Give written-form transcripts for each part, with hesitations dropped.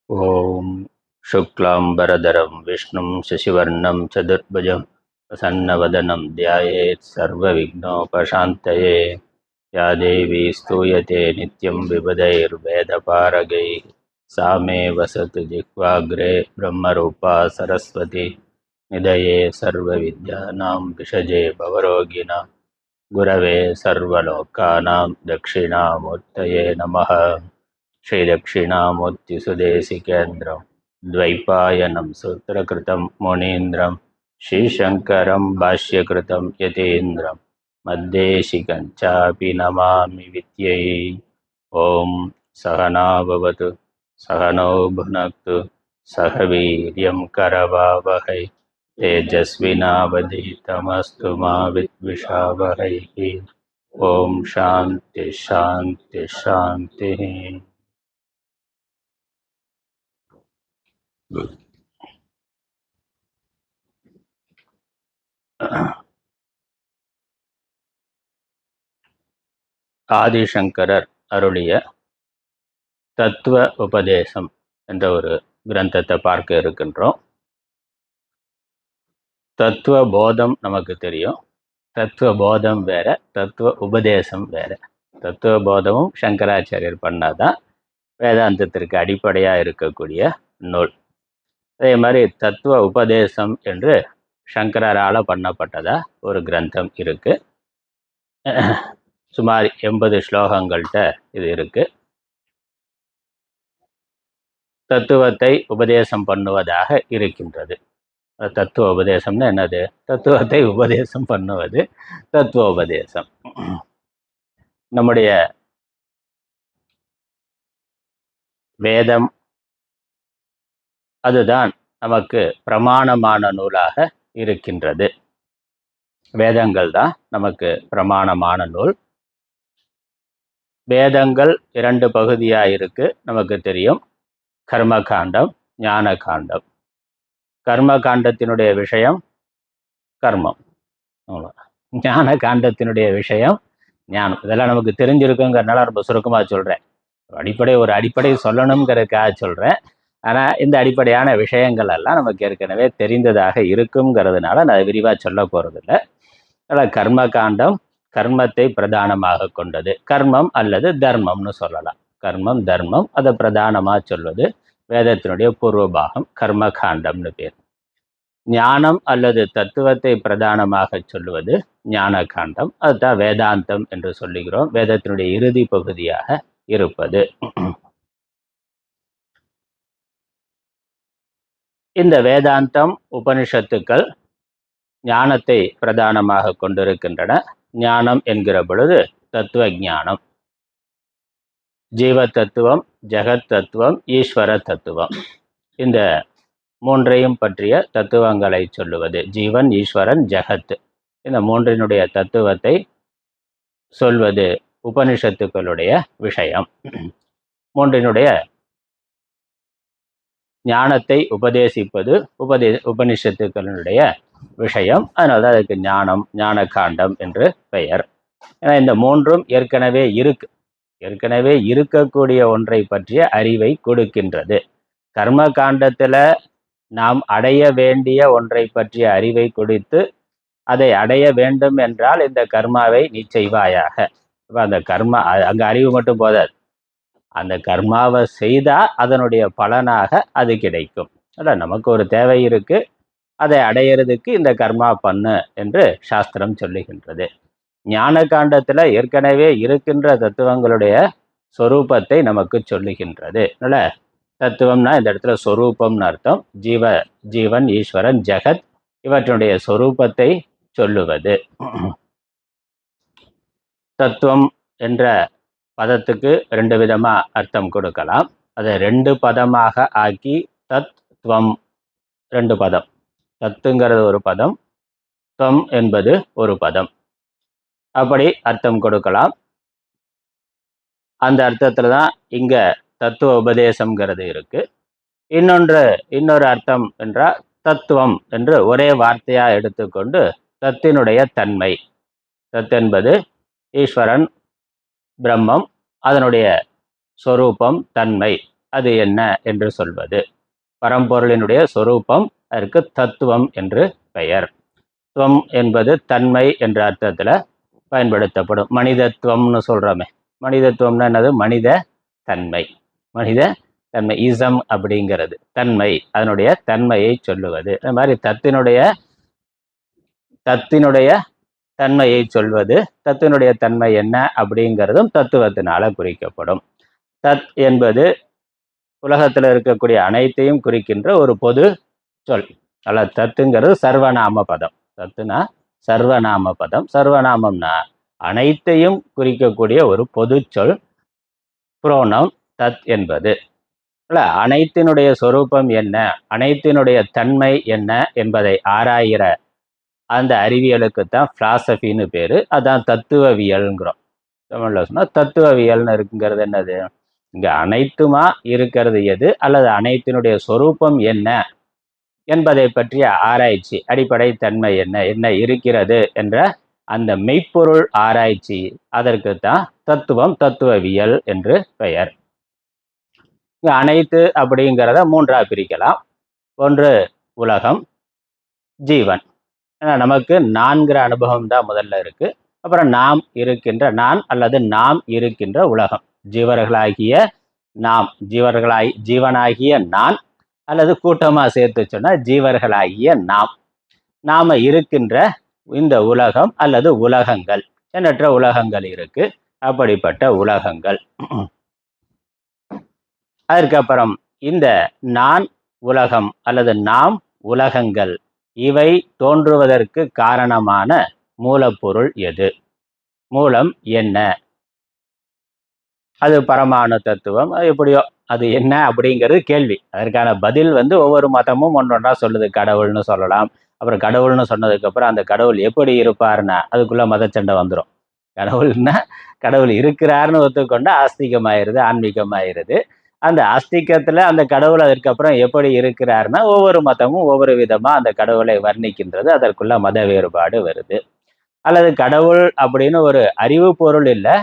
ॐ शुक्लाम्बरधरं विष्णुं शशिवर्णं चतुर्भुजं प्रसन्नवदनं ध्यायेत् सर्वविघ्नोपशान्तये। या देवी स्तूयते नित्यं विबुधैर्वेदपारगैः सा मे वसतु जिह्वाग्रे ब्रह्मरूपा सरस्वती। निधये सर्वविद्यानां विषजे भवरोगिणां गुरवे सर्वलोकानां दक्षिणामूर्तये नमः। श्रीदक्षिणामूर्तिसुदेशिकेन्द्रं द्वैपायनं सूत्रकृतं मुनीन्द्रं श्रीशङ्करं भाष्यकृतं यतीन्द्रं मद्देशिकं चापि नमामि विद्यै। ॐ सहना भवतु सहनौ भुनक्तु सह वीर्यं करवावहै तेजस्विनावधीतमस्तु मा विद्विषावहैः। ॐ शान्ति शान्ति शान्तिः। ஆதிசங்கரர் அருளிய தத்துவ உபதேசம் என்ற ஒரு கிரந்தத்தை பார்க்க இருக்கின்றோம். தத்துவ போதம் நமக்கு தெரியும். தத்துவ போதம் வேற, தத்துவ உபதேசம் வேற. தத்துவ போதமும் சங்கராச்சாரியர் பண்ணாதான் வேதாந்தத்திற்கு அடிப்படையாக இருக்கக்கூடிய நூல். அதே மாதிரி தத்துவ உபதேசம் என்று சங்கரால் பண்ணப்பட்டதா ஒரு கிரந்தம் இருக்கு. சுமார் 80 ஸ்லோகங்கள்கிட்ட இது இருக்கு. தத்துவத்தை உபதேசம் பண்ணுவதாக இருக்கின்றது. தத்துவ உபதேசம்னா என்னது? தத்துவத்தை உபதேசம் பண்ணுவது தத்துவ உபதேசம். நம்முடைய வேதம் அதுதான் நமக்கு பிரமாணமான நூலாக இருக்கின்றது. வேதங்கள் தான் நமக்கு பிரமாணமான நூல். வேதங்கள் 2 பகுதியாக இருக்கு, நமக்கு தெரியும். கர்மகாண்டம், ஞான காண்டம். கர்ம காண்டத்தினுடைய விஷயம் கர்மம், ஞான காண்டத்தினுடைய விஷயம் ஞானம். இதெல்லாம் நமக்கு தெரிஞ்சிருக்குங்கிறதுனால ரொம்ப சுருக்கமாக சொல்கிறேன். ஒரு அடிப்படை சொல்லணுங்கிறதுக்காக சொல்கிறேன். ஆனால் இந்த அடிப்படையான விஷயங்கள் எல்லாம் நமக்கு ஏற்கனவே தெரிந்ததாக இருக்குங்கிறதுனால நான் விரிவாக சொல்ல போகிறதில்ல. அதனால் கர்ம காண்டம் கர்மத்தை பிரதானமாக கொண்டது. கர்மம் அல்லது தர்மம்னு சொல்லலாம். கர்மம் தர்மம் அதை பிரதானமாக சொல்வது வேதத்தினுடைய பூர்வபாகம், கர்ம காண்டம்னு பேர். ஞானம் அல்லது தத்துவத்தை பிரதானமாக சொல்லுவது ஞான காண்டம். அதுதான் வேதாந்தம் என்று சொல்லுகிறோம். வேதத்தினுடைய இறுதி பகுதியாக இருப்பது. இந்த வேதாந்தம் உபனிஷத்துக்கள் ஞானத்தை பிரதானமாக கொண்டிருக்கின்றன. ஞானம் என்கிற பொழுது தத்துவ ஞானம், ஜீவ தத்துவம், ஜெகத் தத்துவம், ஈஸ்வர தத்துவம், இந்த 3ஐயும் பற்றிய தத்துவங்களை சொல்லுவது. ஜீவன், ஈஸ்வரன், ஜெகத், இந்த 3னுடைய தத்துவத்தை சொல்வது உபனிஷத்துக்களுடைய விஷயம். 3னுடைய ஞானத்தை உபதேசிப்பது உபனிஷத்துக்களுடைய விஷயம். அதனால தான் அதுக்கு ஞானம், ஞான காண்டம் என்று பெயர். ஏன்னா இந்த 3ம் ஏற்கனவே இருக்கக்கூடிய ஒன்றை பற்றிய அறிவை கொடுக்கின்றது. கர்ம காண்டத்தில் நாம் அடைய வேண்டிய ஒன்றை பற்றிய அறிவை கொடுத்து அதை அடைய வேண்டும் என்றால் இந்த கர்மாவை நீ செய்வாயாக. அந்த கர்மா அங்கே அறிவு மட்டும் போதாது, அந்த கர்மாவை செய்தால் அதனுடைய பலனாக அது கிடைக்கும். அதான் நமக்கு ஒரு தேவை இருக்கு, அதை அடையிறதுக்கு இந்த கர்மா பண்ணு என்று சாஸ்திரம் சொல்லுகின்றது. ஞான காண்டத்தில் ஏற்கனவே இருக்கின்ற தத்துவங்களுடைய சொரூபத்தை நமக்கு சொல்லுகின்றது. அதனால் தத்துவம்னா இந்த இடத்துல சொரூபம்னு அர்த்தம். ஜீவன், ஈஸ்வரன், ஜெகத் இவற்றுடைய சொரூபத்தை சொல்லுவது. தத்துவம் என்ற பதத்துக்கு 2 விதமாக அர்த்தம் கொடுக்கலாம். அதை 2 பதமாக ஆக்கி தத்துவம் 2 பதம். தத்துங்கிறது ஒரு பதம், துவம் என்பது ஒரு பதம். அப்படி அர்த்தம் கொடுக்கலாம். அந்த அர்த்தத்தில் தான் இங்கே தத்துவ உபதேசம்ங்கிறது இருக்கு. இன்னொரு அர்த்தம் என்றால் தத்துவம் என்று ஒரே வார்த்தையாக எடுத்துக்கொண்டு தத்தினுடைய தன்மை, தத் என்பது ஈஸ்வரன், பிரம்மம், அதனுடைய சொரூபம், தன்மை, அது என்ன என்று சொல்வது. பரம்பொருளினுடைய சொரூபம், அதற்கு தத்துவம் என்று பெயர். துவம் என்பது தன்மை என்ற அர்த்தத்தில் பயன்படுத்தப்படும். மனிதத்துவம்னு சொல்கிறோமே, மனிதத்துவம்னா என்னது? மனித தன்மை. மனித தன்மை, இசம் அப்படிங்கிறது தன்மை, அதனுடைய தன்மையை சொல்லுவது. அது மாதிரி தத்தினுடைய தன்மையை சொல்வது. தத்தினுடைய தன்மை என்ன அப்படிங்கிறதும் தத்துவத்தினால குறிக்கப்படும். தத் என்பது உலகத்தில் இருக்கக்கூடிய அனைத்தையும் குறிக்கின்ற ஒரு பொது சொல். அல்ல, தத்துங்கிறது சர்வநாம பதம். தத்துனா சர்வநாம பதம். சர்வநாமம்னா அனைத்தையும் குறிக்கக்கூடிய ஒரு பொது சொல். புரோனம் தத் என்பது. அல்ல, அனைத்தினுடைய சொரூபம் என்ன, அனைத்தினுடைய தன்மை என்ன என்பதை ஆராயிற அந்த அறிவியலுக்கு தான் பிலாசபின்னு பேர். அதான் தத்துவவியல்ங்கிறோம். தமிழில் சொன்னால் தத்துவவியல்னு இருக்குங்கிறது என்னது? இங்கே அனைத்துமா இருக்கிறது எது, அல்லது அனைத்தினுடைய சொரூபம் என்ன என்பதை பற்றிய ஆராய்ச்சி, அடிப்படை தன்மை என்ன, என்ன இருக்கிறது என்ற அந்த மெய்ப்பொருள் ஆராய்ச்சி, அதற்கு தான் தத்துவம், தத்துவவியல் என்று பெயர். இங்கே அனைத்து அப்படிங்கிறத மூன்றாக பிரிக்கலாம். ஒன்று உலகம், ஜீவன். ஏன்னா நமக்கு நான்கிற அனுபவம் தான் முதல்ல இருக்கு. அப்புறம் நாம் இருக்கின்ற நான் அல்லது நாம் இருக்கின்ற உலகம். ஜீவர்களாகிய நாம், ஜீவனாகிய நான், அல்லது கூட்டமாக சேர்த்து சொன்னால் ஜீவர்களாகிய நாம். நாம் இருக்கின்ற இந்த உலகம் அல்லது உலகங்கள், எண்ணற்ற உலகங்கள் இருக்கு. அப்படிப்பட்ட உலகங்கள். அதற்கப்புறம் இந்த நான் உலகம் அல்லது நாம் உலகங்கள், இவை தோன்றுவதற்கு காரணமான மூலப்பொருள் எது? மூலம் என்ன? அது பரமாணு தத்துவம், அது எப்படியோ, அது என்ன அப்படிங்கிறது கேள்வி. அதற்கான பதில் ஒவ்வொரு மதமும் ஒன்றொன்றா சொல்லுது. கடவுள்னு சொல்லலாம். அப்புறம் கடவுள்னு சொன்னதுக்கப்புறம் அந்த கடவுள் எப்படி இருப்பார்னா அதுக்குள்ளே மதச்சண்டை வந்துடும். கடவுள் இருக்கிறார்னு ஒத்துக்கொண்டா ஆஸ்திகமாயிருது, ஆன்மீகமாயிருது. அந்த ஆஸ்திகத்தில் அந்த கடவுள் அதற்கப்புறம் எப்படி இருக்கிறார்னா ஒவ்வொரு மதமும் ஒவ்வொரு விதமாக அந்த கடவுளை வர்ணிக்கின்றது. அதற்குள்ள மத வேறுபாடு வருது. அல்லது கடவுள் அப்படின்னு ஒரு அறிவு பொருள் இல்லை,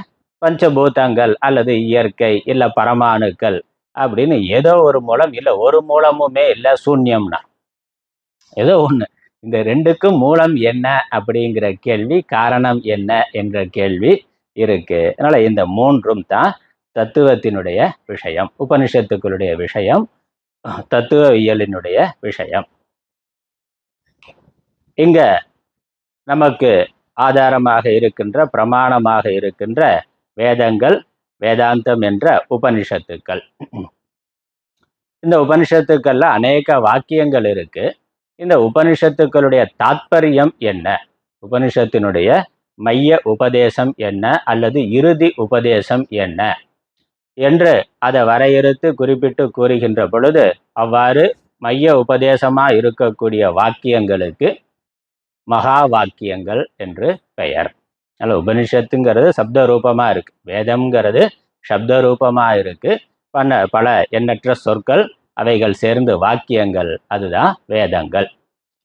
பஞ்சபூதங்கள் அல்லது இயற்கை இல்லை பரமாணுக்கள் அப்படின்னு ஏதோ ஒரு மூலம் இல்லை, ஒரு மூலமுமே இல்லை, சூன்யம்னா ஏதோ ஒன்று. இந்த ரெண்டுக்கும் மூலம் என்ன அப்படிங்கிற கேள்வி, காரணம் என்ன என்ற கேள்வி இருக்கு. அதனால இந்த மூன்றும் தான் தத்துவத்தினுடைய விஷயம், உபனிஷத்துக்களுடைய விஷயம், தத்துவவியலினுடைய விஷயம். இங்க நமக்கு ஆதாரமாக இருக்கின்ற, பிரமாணமாக இருக்கின்ற வேதங்கள், வேதாந்தம் என்ற உபனிஷத்துக்கள். இந்த உபனிஷத்துக்கள்ல அநேக வாக்கியங்கள் இருக்கு. இந்த உபனிஷத்துக்களுடைய தாத்பரியம் என்ன, உபனிஷத்தினுடைய மைய உபதேசம் என்ன அல்லது இறுதி உபதேசம் என்ன என்று அதை வரையறுத்து குறிப்பிட்டு கூறுகின்ற பொழுது, அவ்வாறு மைய உபதேசமா இருக்கக்கூடிய வாக்கியங்களுக்கு மகா வாக்கியங்கள் என்று பெயர். அதனால் உபனிஷத்துங்கிறது சப்த ரூபமா இருக்கு, வேதம்ங்கிறது சப்த ரூபமா இருக்கு. பல எண்ணற்ற சொற்கள், அவைகள் சேர்ந்து வாக்கியங்கள், அதுதான் வேதங்கள்.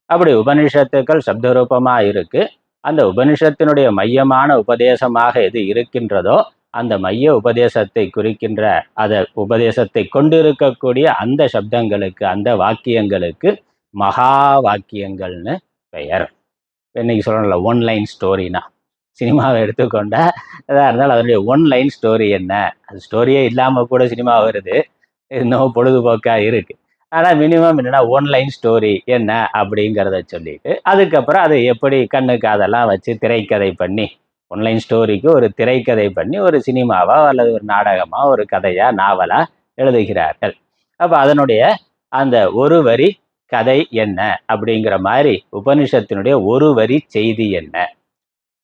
அப்படி உபனிஷத்துக்கள் சப்த ரூபமா இருக்கு. அந்த உபனிஷத்தினுடைய மையமான உபதேசமாக எது இருக்கின்றதோ அந்த மைய உபதேசத்தை குறிக்கின்ற, அதை உபதேசத்தை கொண்டிருக்கக்கூடிய அந்த சப்தங்களுக்கு, அந்த வாக்கியங்களுக்கு மகா வாக்கியங்கள்னு பெயர். இன்னைக்கு சொல்லணும்ல, ஒன் லைன் ஸ்டோரினா, சினிமாவை எடுத்துக்கொண்டா எதாக இருந்தாலும் அதனுடைய ஒன் லைன் ஸ்டோரி என்ன, அது ஸ்டோரியே இல்லாமல் கூட சினிமா வருது, இன்னும் பொழுதுபோக்காக இருக்குது. ஆனால் மினிமம் என்னென்னா ஒன் லைன் ஸ்டோரி என்ன அப்படிங்கிறத சொல்லிட்டு அதுக்கப்புறம் அதை எப்படி கண்ணுக்கு அதெல்லாம் வச்சு திரைக்கதை பண்ணி, ஒன்லைன் ஸ்டோரிக்கு ஒரு திரைக்கதை பண்ணி ஒரு சினிமாவா அல்லது ஒரு நாடகமா, ஒரு கதையா, நாவலா எழுதுகிறார்கள். அப்போ அதனுடைய அந்த ஒரு வரி கதை என்ன அப்படிங்கிற மாதிரி உபனிஷத்தினுடைய ஒரு வரி செய்தி என்ன,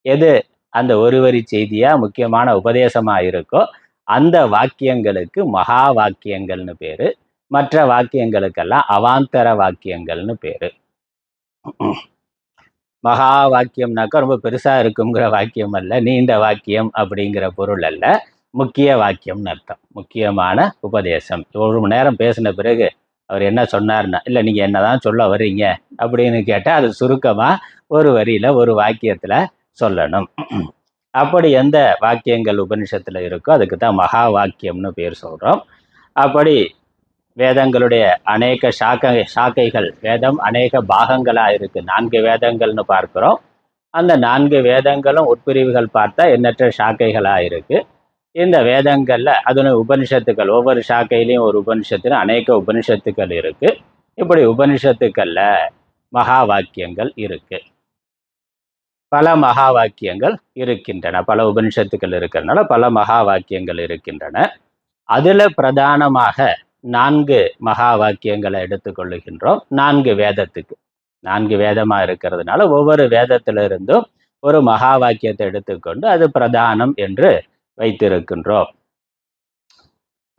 எது அந்த ஒரு வரி செய்தியா முக்கியமான உபதேசமா இருக்கோ அந்த வாக்கியங்களுக்கு மகா வாக்கியங்கள்னு பேரு. மற்ற வாக்கியங்களுக்கெல்லாம் அவாந்தர வாக்கியங்கள்னு பேரு. மகா வாக்கியம்னாக்கா ரொம்ப பெருசா இருக்குங்கிற வாக்கியம் அல்ல, நீண்ட வாக்கியம் அப்படிங்கிற பொருள் அல்ல, முக்கிய வாக்கியம்னு அர்த்தம். முக்கியமான உபதேசம். ஒரு மணி நேரம் பேசின பிறகு அவர் என்ன சொன்னார்னா, இல்லை நீங்க என்னதான் சொல்ல வர்றீங்க அப்படின்னு கேட்டால் அது சுருக்கமா ஒரு வரியில ஒரு வாக்கியத்துல சொல்லணும். அப்படி எந்த வாக்கியங்கள் உபனிஷத்துல இருக்கோ அதுக்கு தான் மகா வாக்கியம்னு பேர் சொல்றோம். அப்படி வேதங்களுடைய அநேக சாக்கைகள், வேதம் அநேக பாகங்களாக இருக்கு. 4 வேதங்கள்னு பார்க்கிறோம். அந்த 4 வேதங்களும் உட்பிரிவுகள் பார்த்தா எண்ணற்ற சாக்கைகளாக இருக்கு. இந்த வேதங்கள்ல அதனுடைய உபனிஷத்துக்கள், ஒவ்வொரு சாக்கையிலையும் ஒரு உபனிஷத்துல அநேக உபனிஷத்துக்கள் இருக்கு. இப்படி உபனிஷத்துக்கள்ல மகா வாக்கியங்கள் இருக்கு. பல மகா வாக்கியங்கள் இருக்கின்றன. பல உபனிஷத்துக்கள் இருக்கிறதுனால பல மகா வாக்கியங்கள் இருக்கின்றன. அதுல பிரதானமாக 4 மகா வாக்கியங்களை எடுத்துக்கொள்ளுகின்றோம். 4 வேதத்துக்கு, 4 வேதமா இருக்கிறதுனால ஒவ்வொரு வேதத்தில இருந்தும் ஒரு மகா வாக்கியத்தை எடுத்துக்கொண்டு அது பிரதானம் என்று வைத்திருக்கின்றோம்.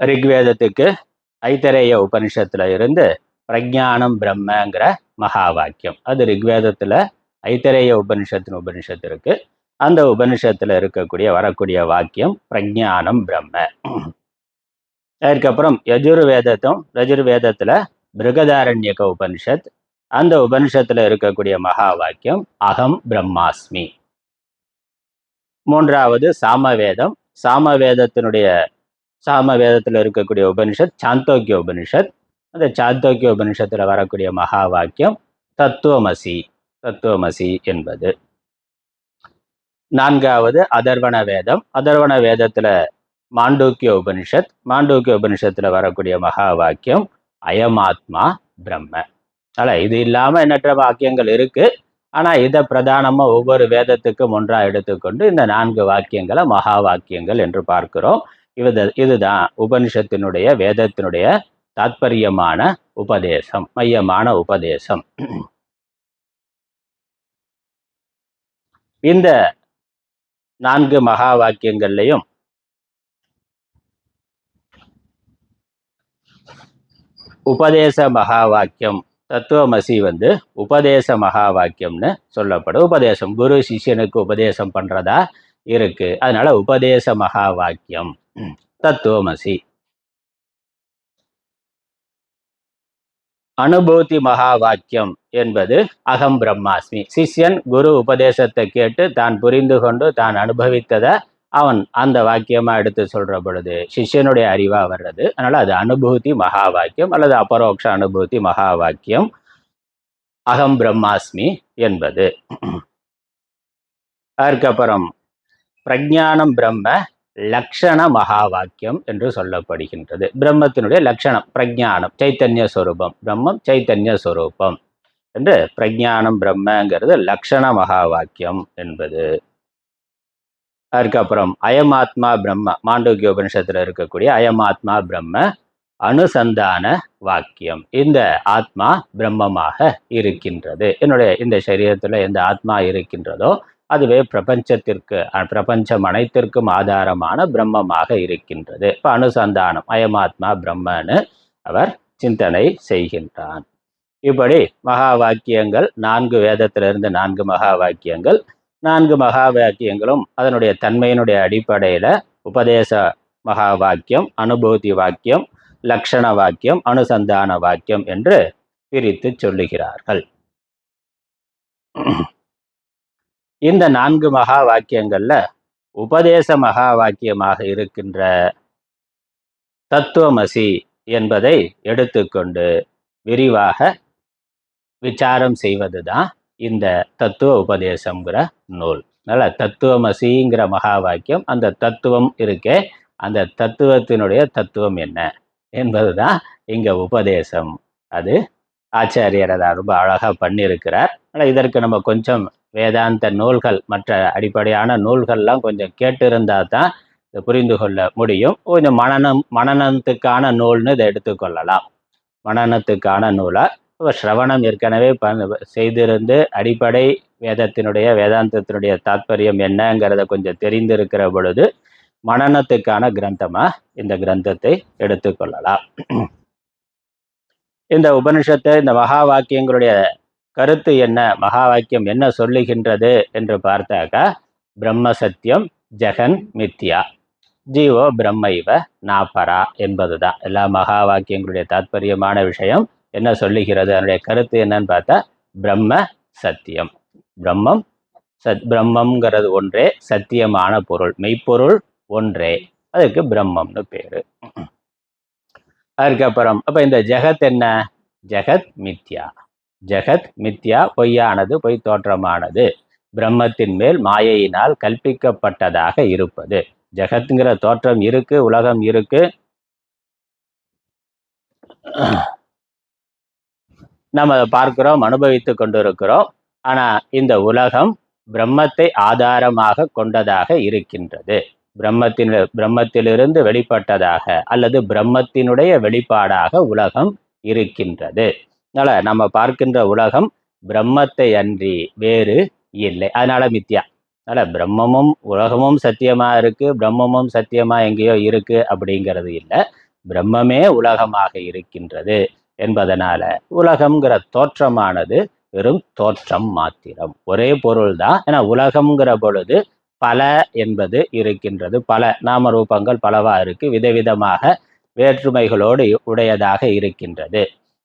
ரிக்வேதத்துக்கு ஐத்தரேய உபனிஷத்துல இருந்து பிரஜானம் பிரம்மங்கிற மகா வாக்கியம், அது ரிக்வேதத்துல ஐத்தரேய உபனிஷத்தின் உபனிஷத்து இருக்கு. அந்த உபனிஷத்துல இருக்கக்கூடிய வரக்கூடிய வாக்கியம் பிரஜானம் பிரம்ம. அதுக்கப்புறம் யஜுர்வேதத்துல பிருகதாரண்யக உபனிஷத், அந்த உபனிஷத்துல இருக்கக்கூடிய மகா வாக்கியம் அகம் பிரம்மாஸ்மி. மூன்றாவது சாமவேதம். சாமவேதத்தில் இருக்கக்கூடிய உபனிஷத் சாந்தோக்கிய உபனிஷத். அந்த சாந்தோக்கிய உபனிஷத்துல வரக்கூடிய மகா வாக்கியம் தத்துவமசி என்பது. நான்காவது அதர்வண வேதத்துல மாண்டூக்கிய உபனிஷத்துல வரக்கூடிய மகா வாக்கியம் அயமாத்மா பிரம்ம. இது இல்லாம எண்ணற்ற வாக்கியங்கள் இருக்கு. ஆனா இதை பிரதானமா ஒவ்வொரு வேதத்துக்கும் ஒன்றா எடுத்துக்கொண்டு இந்த 4 வாக்கியங்களை மகா வாக்கியங்கள் என்று பார்க்கிறோம். இதுதான் உபனிஷத்தினுடைய, வேதத்தினுடைய தாத்பரியமான உபதேசம், மையமான உபதேசம். இந்த 4 மகா வாக்கியங்கள்லையும் உபதேச மகா வாக்கியம், தத்துவமசி உபதேச மகா வாக்கியம்னு சொல்லப்படும். உபதேசம், குரு சிஷ்யனுக்கு உபதேசம் பண்றதா இருக்கு. அதனால உபதேச மகா வாக்கியம் தத்துவமசி. அனுபூதி மகா வாக்கியம் என்பது அகம் பிரம்மாஸ்மி. சிஷ்யன் குரு உபதேசத்தை கேட்டு தான் புரிந்து கொண்டு தான் அனுபவித்ததை அவன் அந்த வாக்கியமா எடுத்து சொல்ற பொழுது சிஷ்யனுடைய அறிவா வர்றது. அதனால அது அனுபூதி மகா வாக்கியம் அல்லது அபரோக்ஷ அனுபூதி மகா வாக்கியம் அகம் பிரம்மாஸ்மி என்பது. அதுக்கப்புறம் பிரஜானம் பிரம்ம லக்ஷண மகா வாக்கியம் என்று சொல்லப்படுகின்றது. பிரம்மத்தினுடைய லட்சணம் பிரஜானம், சைத்தன்ய ஸ்வரூபம். பிரம்மம் சைத்தன்ய ஸ்வரூபம் என்று பிரஜானம் பிரம்மங்கிறது லக்ஷண மகா வாக்கியம் என்பது. அதுக்கப்புறம் அயமாத்மா பிரம்ம, மாண்டூக்கிய உபனிஷத்துல இருக்கக்கூடிய அயமாத்மா பிரம்ம அனுசந்தான வாக்கியம். இந்த ஆத்மா பிரம்மமாக இருக்கின்றது. என்னுடைய இந்த சரீரத்துல எந்த ஆத்மா இருக்கின்றதோ அதுவே பிரபஞ்சம் அனைத்திற்கும் ஆதாரமான பிரம்மமாக இருக்கின்றது. இப்ப அனுசந்தானம், அயமாத்மா பிரம்மன்னு அவர் சிந்தனை செய்கின்றான். இப்படி மகா வாக்கியங்கள் 4 வேதத்திலிருந்து 4 மகா வாக்கியங்கள். 4 மகா வாக்கியங்களும் அதனுடைய தன்மையினுடைய அடிப்படையில உபதேச மகா வாக்கியம், அனுபூதி வாக்கியம், லக்ஷண வாக்கியம், அனுசந்தான வாக்கியம் என்று பிரித்து சொல்லுகிறார்கள். இந்த 4 மகா வாக்கியங்கள்ல உபதேச மகா வாக்கியமாக இருக்கின்ற தத்துவமசி என்பதை எடுத்துக்கொண்டு விரிவாக விசாரம் செய்வதுதான் இந்த தத்துவ உபதேசம்ங்கிற நூல். அதனால தத்துவமசிங்கிற மகா வாக்கியம், அந்த தத்துவம் இருக்கே, அந்த தத்துவத்தினுடைய தத்துவம் என்ன என்பதுதான் இங்க உபதேசம். அது ஆச்சாரியர் அதை ரொம்ப அழகா பண்ணியிருக்கிறார். ஆனால் இதற்கு நம்ம கொஞ்சம் வேதாந்த நூல்கள், மற்ற அடிப்படையான நூல்கள்லாம் கொஞ்சம் கேட்டிருந்தா தான் புரிந்து கொள்ள முடியும். கொஞ்சம் மனநத்துக்கான நூல்னு இதை எடுத்துக்கொள்ளலாம். மனநத்துக்கான நூலா ஸ்ரவணம் ஏற்கனவே செய்திருந்து அடிப்படை வேதாந்தத்தினுடைய தாத்பரியம் என்னங்கிறத கொஞ்சம் தெரிந்திருக்கிற பொழுது மனநத்துக்கான கிரந்தமா இந்த கிரந்தத்தை எடுத்துக்கொள்ளலாம். இந்த உபனிஷத்தை, இந்த மகா வாக்கியங்களுடைய கருத்து என்ன, மகா வாக்கியம் என்ன சொல்லுகின்றது என்று பார்த்தாக்கா, பிரம்ம சத்தியம் ஜெகன் மித்யா ஜீவோ பிரம்மைவ நாபரா என்பதுதான் எல்லா மகா வாக்கியங்களுடைய தாத்பரியமான விஷயம். என்ன சொல்லுகிறது, அதனுடைய கருத்து என்னன்னு பார்த்தா பிரம்ம சத்தியம். பிரம்மம்ங்கிறது ஒன்றே, சத்தியமான பொருள், மெய்ப்பொருள் ஒன்றே, அதுக்கு பிரம்மம்னு பேரு. அதுக்கப்புறம் அப்ப இந்த ஜெகத் என்ன? ஜெகத் மித்யா. ஜெகத் மித்யா, பொய்யானது, பொய் தோற்றமானது, பிரம்மத்தின் மேல் மாயையினால் கல்பிக்கப்பட்டதாக இருப்பது. ஜெகத்ங்கிற தோற்றம் இருக்கு, உலகம் இருக்கு, நம்ம அதை பார்க்கிறோம், அனுபவித்துக் கொண்டிருக்கிறோம். ஆனா இந்த உலகம் பிரம்மத்தை ஆதாரமாக கொண்டதாக இருக்கின்றது. பிரம்மத்திலிருந்து வெளிப்பட்டதாக அல்லது பிரம்மத்தினுடைய வெளிப்பாடாக உலகம் இருக்கின்றது. அதனால நம்ம பார்க்கின்ற உலகம் பிரம்மத்தை அன்றி வேறு இல்லை. அதனால மித்யா. அதனால பிரம்மமும் உலகமும் சத்தியமா இருக்கு, பிரம்மமும் சத்தியமா எங்கேயோ இருக்கு அப்படிங்கிறது இல்லை. பிரம்மமே உலகமாக இருக்கின்றது என்பதனால உலகம்ங்கிற தோற்றமானது வெறும் தோற்றம் மாத்திரம். ஒரே பொருள் தான். ஏன்னா உலகம்ங்கிற பொழுது பல என்பது இருக்கின்றது, பல நாம ரூபங்கள் பலவா இருக்கு, விதவிதமாக வேற்றுமைகளோடு உடையதாக இருக்கின்றது.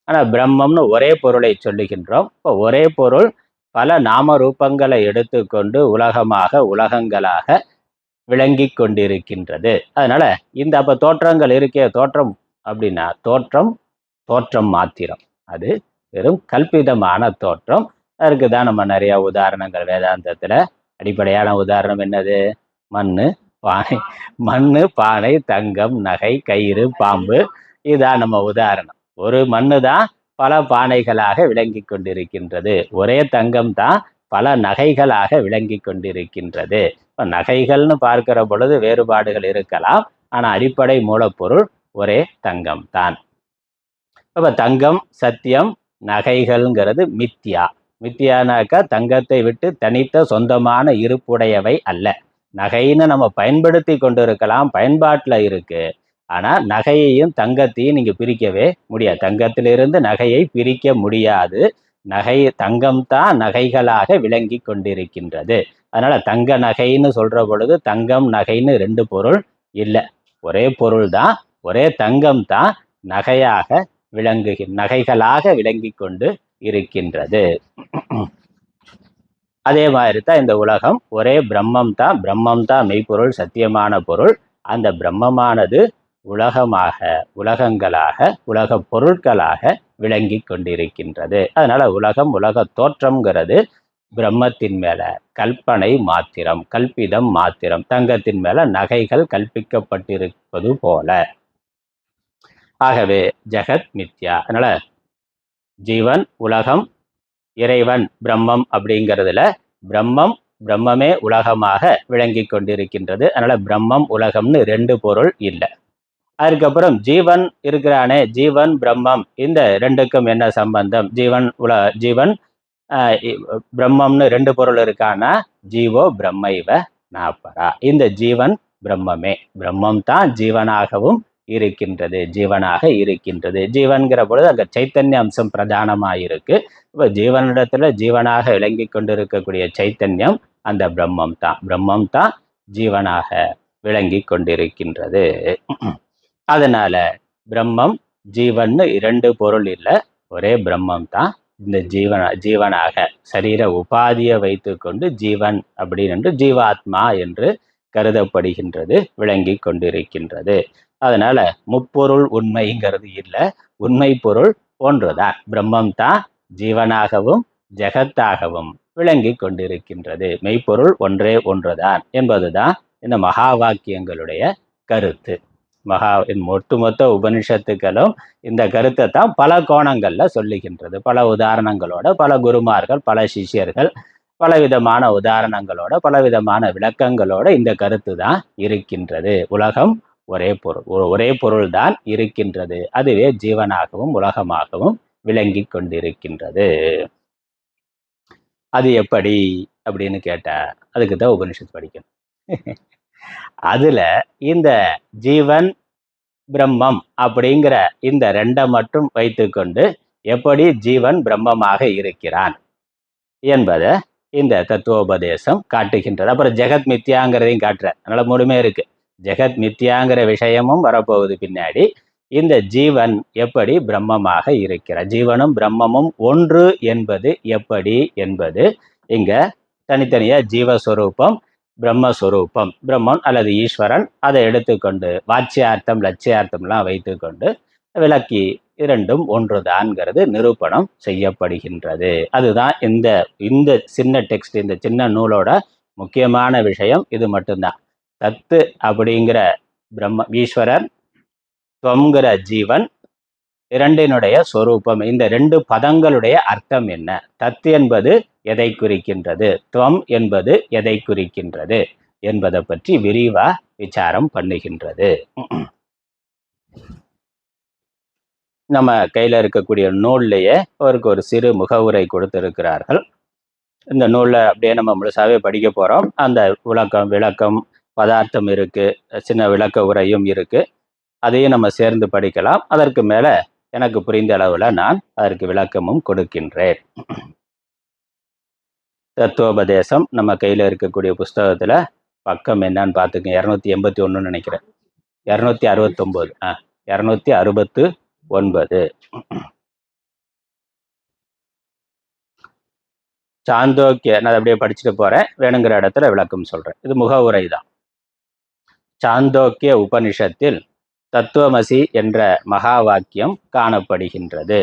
ஆனா பிரம்மம்னு ஒரே பொருளை சொல்லுகின்றோம். இப்போ ஒரே பொருள் பல நாம ரூபங்களை எடுத்துக்கொண்டு உலகமாக உலகங்களாக விளங்கி கொண்டிருக்கின்றது. அதனால இந்த அப்ப தோற்றங்கள் இருக்கே, தோற்றம் அப்படின்னா தோற்றம் தோற்றம் மாத்திரம், அது வெறும் கல்பிதமான தோற்றம். அதுக்கு தான் நம்ம நிறைய உதாரணங்கள் வேதாந்தத்துல. அடிப்படையான உதாரணம் என்னது? மண்ணு பானை, மண்ணு பானை, தங்கம், நகை, கயிறு, பாம்பு. இதுதான் நம்ம உதாரணம். ஒரு மண்ணு தான் பல பானைகளாக விளங்கி கொண்டிருக்கின்றது, ஒரே தங்கம் தான் பல நகைகளாக விளங்கி கொண்டிருக்கின்றது. இப்போ நகைகள்னு பார்க்கிற பொழுது வேறுபாடுகள் இருக்கலாம், ஆனா அடிப்படை மூலப்பொருள் ஒரே தங்கம் தான். அப்ப தங்கம் சத்தியம், நகைகள்ங்கிறது மித்யா. மித்தியானாக்கா தங்கத்தை விட்டு தனித்த சொந்தமான இருப்புடையவை அல்ல. நகைன்னு நம்ம பயன்படுத்தி கொண்டு இருக்கலாம், பயன்பாட்டில் இருக்கு. ஆனா நகையையும் தங்கத்தையும் நீங்க பிரிக்கவே முடியாது. தங்கத்திலிருந்து நகையை பிரிக்க முடியாது. தங்கம் தான் நகைகளாக விளங்கி கொண்டிருக்கின்றது. அதனால தங்க நகைன்னு சொல்ற பொழுது தங்கம் நகைன்னு ரெண்டு பொருள் இல்லை, ஒரே பொருள் தான். ஒரே தங்கம் தான் நகையாக நகைகளாக விளங்கி கொண்டு இருக்கின்றது. அதே மாதிரி தான் இந்த உலகம் ஒரே பிரம்மம் தான். பிரம்மம் தான் மெய்ப்பொருள், சத்தியமான பொருள். அந்த பிரம்மமானது உலகமாக உலகங்களாக உலக பொருட்களாக விளங்கி கொண்டிருக்கின்றது. அதனால உலகம் உலக தோற்றம்ங்கிறது பிரம்மத்தின் மேல கல்பனை மாத்திரம், கல்பிதம் மாத்திரம். தங்கத்தின் மேல நகைகள் கல்பிக்கப்பட்டிருப்பது போல. ஆகவே ஜெகத் மித்யா. அதனால ஜீவன், உலகம், இறைவன், பிரம்மம் அப்படிங்கிறதுல பிரம்மமே உலகமாக விளங்கி கொண்டிருக்கின்றது. அதனால பிரம்மம் உலகம்னு ரெண்டு பொருள் இல்லை. அதுக்கப்புறம் ஜீவன் இருக்கிறானே, ஜீவன் பிரம்மம், இந்த ரெண்டுக்கும் என்ன சம்பந்தம்? ஜீவன் பிரம்மம்னு ரெண்டு பொருள் இருக்கானா, ஜீவோ பிரம்மைவ நாப்பரா. இந்த ஜீவன் பிரம்மமே, பிரம்மம் தான் ஜீவனாகவும் இருக்கின்றது, ஜீவனாக இருக்கின்றது. ஜீவன்கிற பொழுது அங்க சைத்தன்ய அம்சம் பிரதானமாயிருக்கு. இப்போ ஜீவனிடத்துல ஜீவனாக விளங்கி கொண்டிருக்கக்கூடிய சைத்தன்யம் அந்த பிரம்மம் தான் ஜீவனாக விளங்கி கொண்டிருக்கின்றது. அதனால பிரம்மம் ஜீவன்னு இரண்டு பொருள் இல்லை, ஒரே பிரம்மம் தான். இந்த ஜீவனாக சரீர உபாதியை வைத்து கொண்டு ஜீவன் அப்படின்னு ஜீவாத்மா என்று கருதப்படுகின்றது, விளங்கி கொண்டிருக்கின்றது. அதனால முப்பொருள் உண்மைங்கிறது இல்லை, உண்மை பொருள் ஒன்றுதான். பிரம்மம் தான் ஜீவனாகவும் ஜெகத்தாகவும் விளங்கி கொண்டிருக்கின்றது. மெய்ப்பொருள் ஒன்றே ஒன்றுதான் என்பதுதான் இந்த மகா வாக்கியங்களுடைய கருத்து. ஒட்டுமொத்த உபனிஷத்துக்களும் இந்த கருத்தை தான் பல கோணங்கள்ல சொல்லுகின்றது, பல உதாரணங்களோட, பல குருமார்கள், பல சிஷ்யர்கள், பலவிதமான உதாரணங்களோட, பலவிதமான விளக்கங்களோட இந்த கருத்து தான் இருக்கின்றது. உலகம் ஒரே பொருள் தான் இருக்கின்றது, அதுவே ஜீவனாகவும் உலகமாகவும் விளங்கி கொண்டிருக்கின்றது. அது எப்படி அப்படின்னு கேட்டா அதுக்கு தான் உபனிஷத்து படிக்கணும். அதுல இந்த ஜீவன் பிரம்மம் அப்படிங்கிற இந்த ரெண்டை மட்டும் வைத்துக்கொண்டு எப்படி ஜீவன் பிரம்மமாக இருக்கிறான் என்பதை இந்த தத்துவோபதேசம் காட்டுகின்றது. அப்புறம் ஜெகத் மித்யாங்கிறதையும் காட்டுற. அதனால முழுமே இருக்கு. ஜெகத் மித்யாங்கிற விஷயமும் வரப்போகுது பின்னாடி. இந்த ஜீவன் எப்படி பிரம்மமாக இருக்கிறார், ஜீவனும் பிரம்மமும் ஒன்று என்பது எப்படி என்பது இங்க தனித்தனியா ஜீவஸ்வரூபம், பிரம்மஸ்வரூபம், பிரம்மன் அல்லது ஈஸ்வரன், அதை எடுத்துக்கொண்டு வாட்சியார்த்தம் லட்சியார்த்தம்லாம் வைத்துக்கொண்டு விளக்கி இரண்டும் ஒன்றுதான்ங்கிறது நிரூபணம் செய்யப்படுகின்றது. அதுதான் இந்த இந்த சின்ன டெக்ஸ்ட், இந்த சின்ன நூலோட முக்கியமான விஷயம் இது மட்டும்தான். தத்து அப்படிங்கிற பிரம்ம ஈஸ்வரர், துவங்கிற ஜீவன், இரண்டினுடைய சொரூபம், இந்த ரெண்டு பதங்களுடைய அர்த்தம் என்ன, தத் என்பது எதை குறிக்கின்றது, துவம் என்பது எதை குறிக்கின்றது என்பதை பற்றி விரிவா விசாரம் பண்ணுகின்றது. நம்ம கையில் இருக்கக்கூடிய நூல்லையே அவருக்கு ஒரு சிறு முகவுரை கொடுத்திருக்கிறார்கள். இந்த நூலில் அப்படியே நம்ம முழுசாவே படிக்க போகிறோம். அந்த விளக்கம் பதார்த்தம் இருக்குது, சின்ன விளக்க உரையும் இருக்குது. அதையும் நம்ம சேர்ந்து படிக்கலாம். அதற்கு மேலே எனக்கு புரிந்த அளவில் நான் அதற்கு விளக்கமும் கொடுக்கின்றேன். தத்துவோபதேசம் நம்ம கையில் இருக்கக்கூடிய புஸ்தகத்தில் பக்கம் என்னன்னு பார்த்துங்க. 281 நினைக்கிறேன். 269 269. சாந்தோக்கிய, நான் அப்படியே படிச்சுட்டு போறேன், வேணுங்கிற இடத்துல விளக்கம் சொல்றேன். இது முகவுரை தான். சாந்தோக்கிய உபனிஷத்தில் தத்துவமசி என்ற மகா வாக்கியம் காணப்படுகின்றது.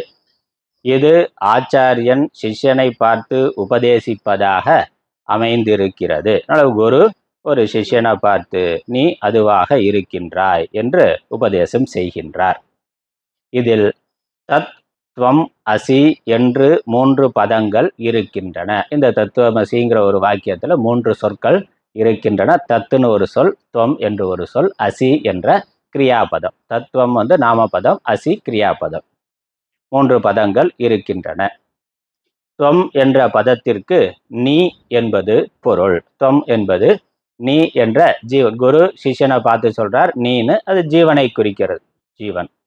இது ஆச்சாரியன் சிஷ்யனை பார்த்து உபதேசிப்பதாக அமைந்திருக்கிறது. குரு ஒரு சிஷ்யனை பார்த்து நீ அதுவாக இருக்கின்றாய் என்று உபதேசம் செய்கின்றார். இதில் தத் துவம் அசி என்று 3 பதங்கள் இருக்கின்றன. இந்த தத்துவமசிங்கிற ஒரு வாக்கியத்தில் 3 சொற்கள் இருக்கின்றன. தத்துன்னு ஒரு சொல், துவம் என்று ஒரு சொல், அசி என்ற கிரியாபதம். தத்துவம் நாமபதம், அசி கிரியாபதம். 3 பதங்கள் இருக்கின்றன. துவம் என்ற பதத்திற்கு நீ என்பது பொருள். துவம் என்பது நீ என்ற ஜீவன். குரு சிஷ்யனை பார்த்து சொல்றார் நீன்னு, அது ஜீவனை குறிக்கிறது.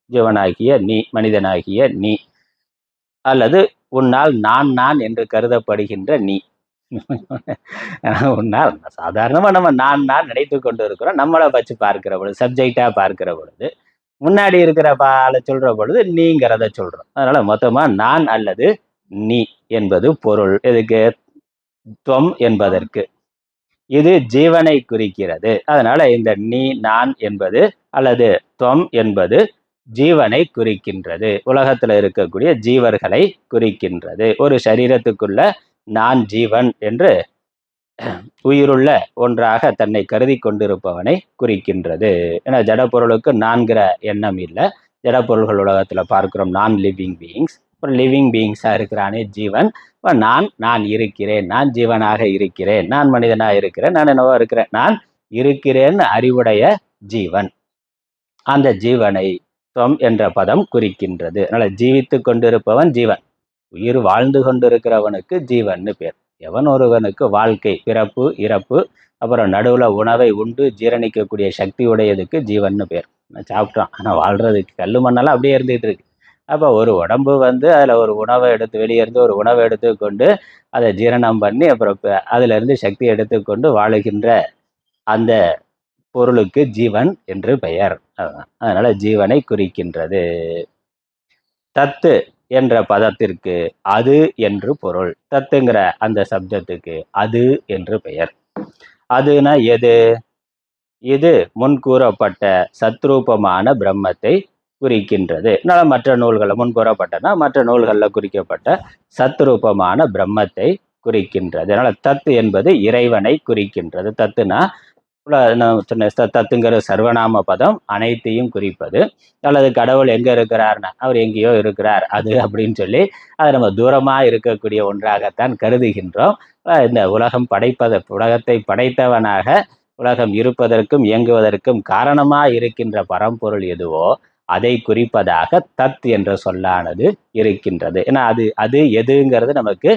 ஜீவனாகிய நீ, மனிதனாகிய நீ, அல்லது உன்னால் நான் என்று கருதப்படுகின்ற நீ. உன்னால் சாதாரணமாக நம்ம நான் நினைத்து கொண்டு இருக்கிறோம். நம்மளை வச்சு பார்க்கிற பொழுது, சப்ஜெக்டா பார்க்கிற பொழுது, முன்னாடி இருக்கிற பாலை சொல்ற பொழுது நீங்கிறத சொல்றோம். அதனால மொத்தமா நான் அல்லது நீ என்பது பொருள். இதுக்கு துவம் என்பதற்கு இது ஜீவனை குறிக்கிறது. அதனால இந்த நீ, நான் என்பது அல்லது துவம் என்பது ஜீவனை குறிக்கின்றது. உலகத்துல இருக்கக்கூடிய ஜீவர்களை குறிக்கின்றது. ஒரு சரீரத்துக்குள்ள நான் ஜீவன் என்று உயிருள்ள ஒன்றாக தன்னை கருதி கொண்டிருப்பவனை குறிக்கின்றது. ஏன்னா ஜடப்பொருளுக்கு நான்கிற எண்ணம் இல்லை. ஜடப்பொருள்கள் உலகத்துல பார்க்கிறோம் நான் லிவிங் பீயிங்ஸ். ஒரு லிவிங் பீயிங்ஸா இருக்கிறானே ஜீவன். நான் இருக்கிறேன், நான் ஜீவனாக இருக்கிறேன், நான் மனிதனாக இருக்கிறேன், நான் என்னவோ இருக்கிறேன், நான் இருக்கிறேன்னு அறிவுடைய ஜீவன். அந்த ஜீவனை துவம் என்ற பதம் குறிக்கின்றது. அதனால ஜீவித்து கொண்டிருப்பவன் ஜீவன். உயிர் வாழ்ந்து கொண்டிருக்கிறவனுக்கு ஜீவன்னு பேர். எவன் ஒருவனுக்கு வாழ்க்கை, பிறப்பு இறப்பு, அப்புறம் நடுவில் உணவை உண்டு ஜீரணிக்கக்கூடிய சக்தி உடையதுக்கு ஜீவன்னு பேர். சாப்பிட்டான், ஆனால் வாழ்றதுக்கு கல் மண்ணெல்லாம் அப்படியே இருந்துகிட்டு இருக்கு. அப்போ ஒரு உடம்பு அதில் ஒரு உணவை எடுத்து, வெளியே இருந்து ஒரு உணவை எடுத்துக்கொண்டு அதை ஜீரணம் பண்ணி அப்புறம் அதிலிருந்து சக்தி எடுத்துக்கொண்டு வாழுகின்ற அந்த பொருளுக்கு ஜீவன் என்று பெயர். அதனால ஜீவனை குறிக்கின்றது. தத்து என்ற பதத்திற்கு அது என்று பொருள். தத்துங்கிற அந்த சப்தத்துக்கு அது என்று பெயர். அதுனா எது? இது முன்கூறப்பட்ட சத்ரூபமான பிரம்மத்தை குறிக்கின்றது. மற்ற நூல்கள் முன்கூறப்பட்டனா மற்ற நூல்களில் குறிக்கப்பட்ட சத்ரூபமான பிரம்மத்தை குறிக்கின்றது. அதனால தத்து என்பது இறைவனை குறிக்கின்றது. தத்துனா தத்துங்கிற சர்வநாம பதம் அனைத்தையும் குறிப்பது. அல்லது கடவுள் எங்க இருக்கிறார்னா அவர் எங்கேயோ இருக்கிறார் அது அப்படின்னு சொல்லி அதை நம்ம தூரமா இருக்கக்கூடிய ஒன்றாகத்தான் கருதுகின்றோம். இந்த உலகத்தை படைத்தவனாக உலகம் இருப்பதற்கும் இயங்குவதற்கும் காரணமா இருக்கின்ற பரம்பொருள் எதுவோ அதை குறிப்பதாக தத் என்ற சொல்லானது இருக்கின்றது. ஏன்னா அது எதுங்கிறது நமக்கு